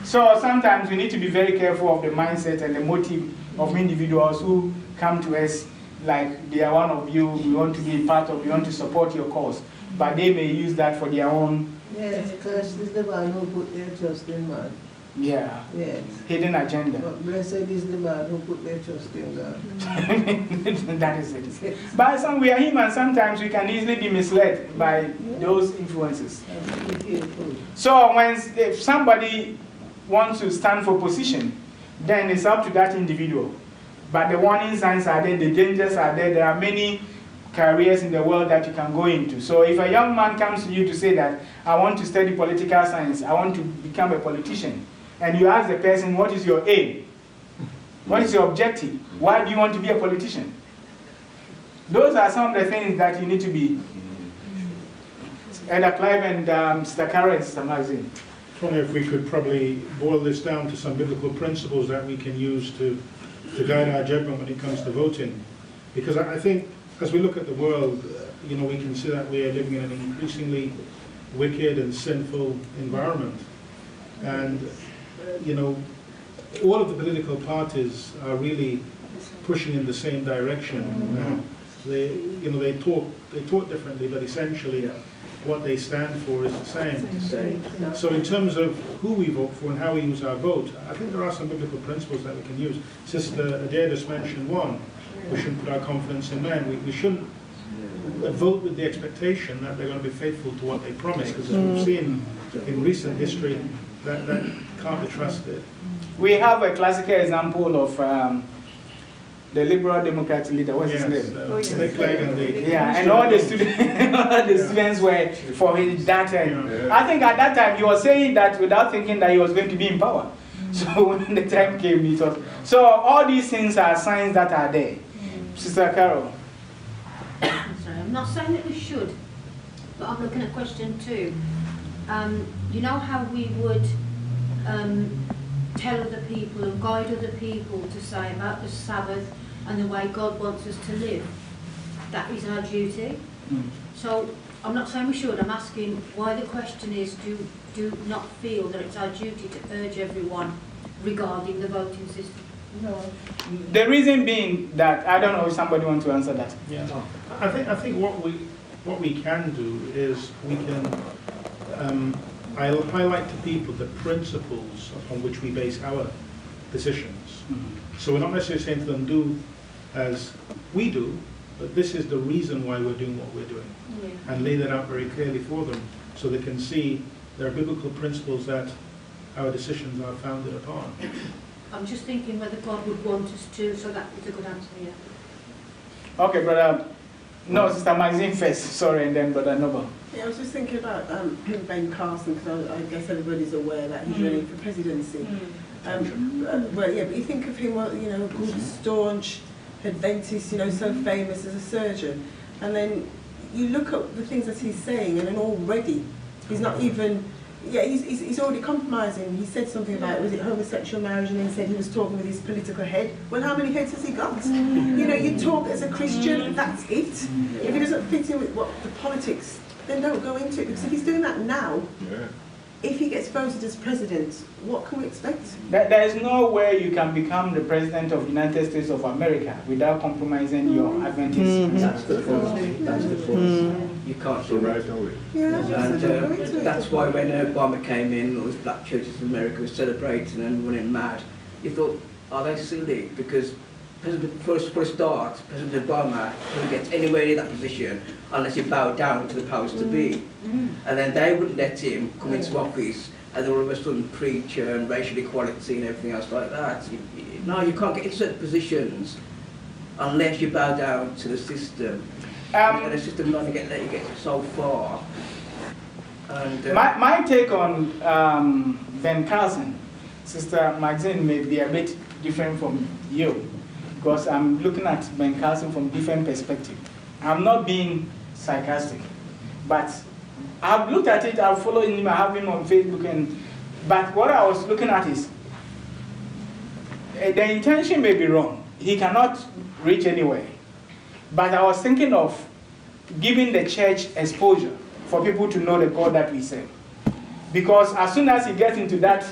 So sometimes we need to be very careful of the mindset and the motive of individuals who come to us like they are one of you, we want to be part of, we want to support your cause, but they may use that for their own. Yes, because this is the man who put their trust in man. Yeah. Yes. Hidden agenda. But blessed is the man who put their trust in God. That is it. But some, we are human, sometimes we can easily be misled by those influences. So if somebody wants to stand for position, then it's up to that individual. But the warning signs are there, the dangers are there. There are many careers in the world that you can go into. So if a young man comes to you to say that, I want to study political science, I want to become a politician, and you ask the person, what is your aim? What is your objective? Why do you want to be a politician? Those are some of the things that you need to be. Elder Clive and Mr. Kara and Mr. Magazine. I wonder if we could probably boil this down to some biblical principles that we can use to guide our judgment when it comes to voting. Because I think as we look at the world, you know, we can see that we are living in an increasingly wicked and sinful environment. And, you know, all of the political parties are really pushing in the same direction. They talk differently, but essentially what they stand for is the same. So in terms of who we vote for and how we use our vote, I think there are some biblical principles that we can use. Sister Appiah just mentioned one. We shouldn't put our confidence in men. We shouldn't vote with the expectation that they're going to be faithful to what they promise, because as we've seen in recent history, that can't be trusted. We have a classical example of the Liberal Democrat leader. What's his name? Yeah, and all the students were for that. I think at that time he was saying that without thinking that he was going to be in power. So when the time came, he thought. So all these things are signs that are there. Sister Carol. Sorry, I'm not saying that we should, but I'm looking at question 2. You know how we would tell other people and guide other people to say about the Sabbath and the way God wants us to live? That is our duty. So I'm not saying we should, I'm asking why the question is, do not feel that it's our duty to urge everyone regarding the voting system? No. The reason being that, I don't know if somebody wants to answer that. Yeah. I think what we can do is we can I'll highlight to people the principles upon which we base our decisions. So we're not necessarily saying to them, do as we do, but this is the reason why we're doing what we're doing. And lay that out very clearly for them so they can see there are biblical principles that our decisions are founded upon. I'm just thinking whether God would want us to, so that is a good answer, yeah. Okay, brother. No, Sister Maxine first, sorry, and then Brother Noble. Yeah, I was just thinking about Ben Carson, because I guess everybody's aware that he's running for presidency. Well, yeah, but you think of him, you know, good, staunch Adventist, you know, so famous as a surgeon, and then you look at the things that he's saying, and then already he's not even. Yeah, he's already compromising. He said something about, was it homosexual marriage, and then said he was talking with his political head. Well, how many heads has he got? You know, you talk as a Christian, that's it. If it doesn't fit in with what the politics, then don't go into it. Because if he's doing that now, if he gets voted as president, what can we expect? There is no way you can become the president of the United States of America without compromising your Adventist That's the first thing. That's the first. You can't do Right it. away. Yeah, And that's why when Obama came in, all those black churches in America were celebrating and running mad. You thought, are they silly? Because for a start, President Obama couldn't get anywhere near that position unless he bowed down to the powers to be. And then they wouldn't let him come into office and all of a sudden preach racial equality and everything else like that. No, you can't get into certain positions unless you bow down to the system. And the system will only let you get so far. And, my take on Ben Carson, Sister Maxine, may be a bit different from you, because I'm looking at Ben Carson from different perspective. I'm not being sarcastic, but I've looked at it, I've followed him, I have him on Facebook, but what I was looking at is, the intention may be wrong. He cannot reach anywhere. But I was thinking of giving the church exposure for people to know the God that we serve. Because as soon as he gets into that,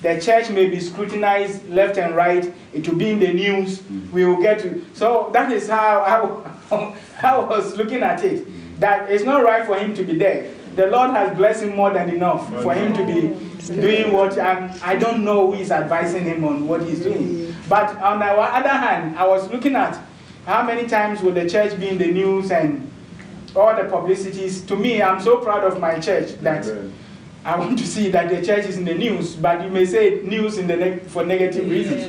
the church may be scrutinized left and right. It will be in the news. We will get to. So that is how I was looking at it. That it's not right for him to be there. The Lord has blessed him more than enough for him to be doing what, I don't know who is advising him on what he's doing. But on the other hand, I was looking at how many times will the church be in the news and all the publicities. To me, I'm so proud of my church that I want to see that the church is in the news, but you may say news in for negative reasons,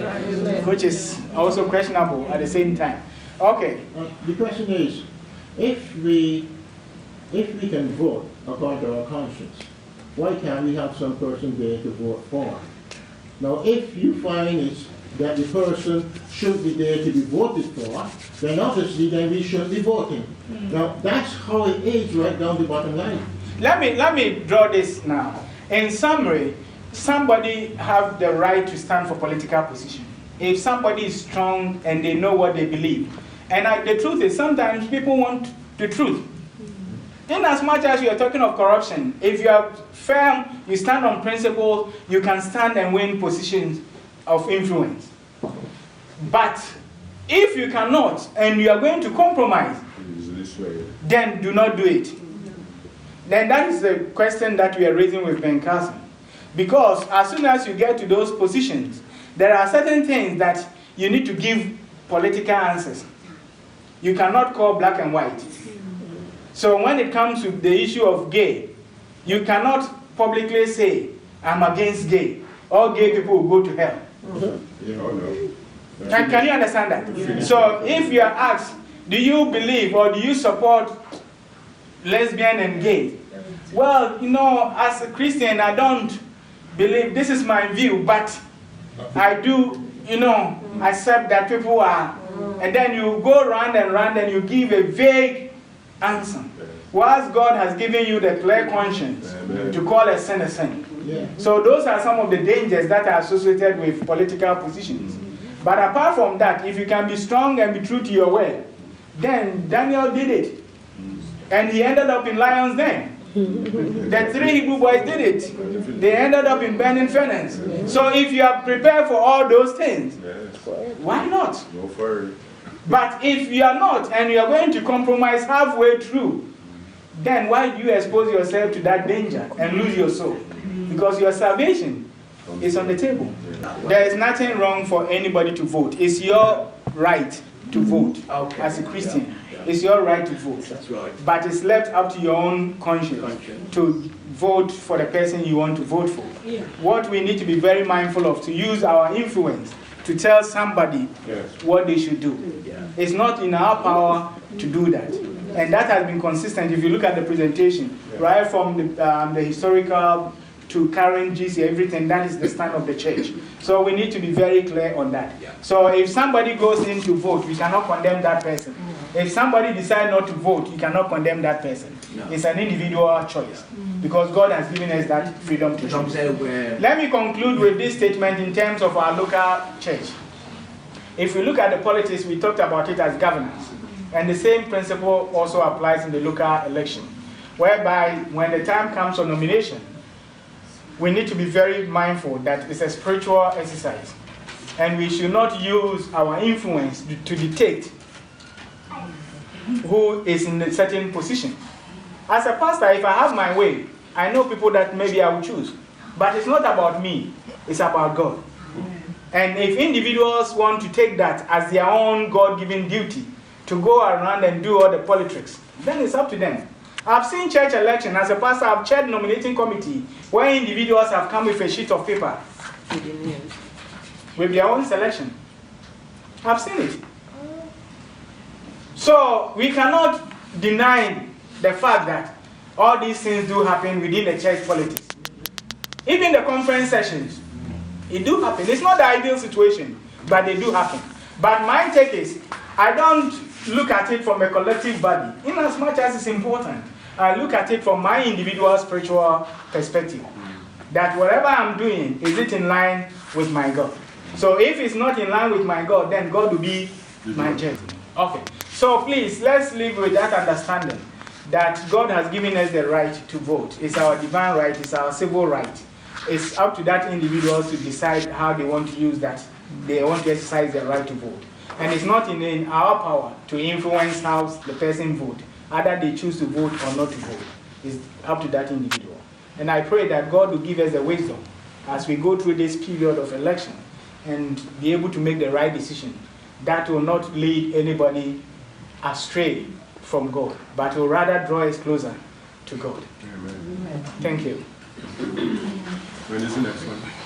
which is also questionable at the same time. Okay. The question is, if we can vote according to our conscience, why can't we have some person there to vote for? Now, if you find it that the person should be there to be voted for, then obviously then we should be voting. Now, that's how it is right down the bottom line. Let me draw this now. In summary, somebody have the right to stand for political position. If somebody is strong and they know what they believe. And the truth is, sometimes people want the truth. In as much as you are talking of corruption, if you are firm, you stand on principle, you can stand and win positions of influence. But if you cannot and you are going to compromise, then do not do it. Then that is the question that we are raising with Ben Carson. Because as soon as you get to those positions, there are certain things that you need to give political answers. You cannot call black and white. So when it comes to the issue of gay, you cannot publicly say, I'm against gay. All gay people will go to hell. Can you understand that? So if you are asked, do you believe or do you support lesbian and gay? Well, as a Christian, I don't believe, this is my view, but I do, accept that people are, and then you go round and you give a vague answer. Whilst God has given you the clear conscience to call a sin a sin. Yeah. So those are some of the dangers that are associated with political positions. But apart from that, if you can be strong and be true to your word, then Daniel did it. And he ended up in lion's den. The 3 Hebrew boys did it. They ended up in burning furnace. So if you are prepared for all those things, why not? Go for it. But if you are not and you are going to compromise halfway through, then why do you expose yourself to that danger and lose your soul? Because your salvation is on the table. There is nothing wrong for anybody to vote. It's your right to vote as a Christian. It's your right to vote. That's right. But it's left up to your own conscience to vote for the person you want to vote for. Yeah. What we need to be very mindful of, to use our influence to tell somebody what they should do. Yeah. It's not in our power to do that. And that has been consistent. If you look at the presentation, right from the historical to current GC, everything, that is the stand of the church. So we need to be very clear on that. Yeah. So if somebody goes in to vote, we cannot condemn that person. If somebody decides not to vote, you cannot condemn that person. No. It's an individual choice. Because God has given us that freedom to choose. Let me conclude with this statement in terms of our local church. If we look at the politics, we talked about it as governance. And the same principle also applies in the local election. Whereby when the time comes for nomination, we need to be very mindful that it's a spiritual exercise. And we should not use our influence to dictate who is in a certain position. As a pastor, if I have my way, I know people that maybe I will choose. But it's not about me, it's about God. And if individuals want to take that as their own God-given duty to go around and do all the politics, then it's up to them. I've seen church election. As a pastor, I've chaired nominating committee where individuals have come with a sheet of paper with their own selection. I've seen it. So we cannot deny the fact that all these things do happen within the church politics. Even the conference sessions, it do happen. It's not the ideal situation, but they do happen. But my take is, I don't look at it from a collective body, in as much as it's important. I look at it from my individual spiritual perspective. That whatever I'm doing, is it in line with my God? So if it's not in line with my God, then God will be my judge. Okay. So please, let's live with that understanding that God has given us the right to vote. It's our divine right, it's our civil right. It's up to that individual to decide how they want to use that. They want to exercise their right to vote. And it's not in our power to influence how the person votes, either they choose to vote or not to vote. It's up to that individual. And I pray that God will give us the wisdom as we go through this period of election and be able to make the right decision that will not lead anybody astray from God, but will rather draw us closer to God. Amen. Thank you. When is the next one?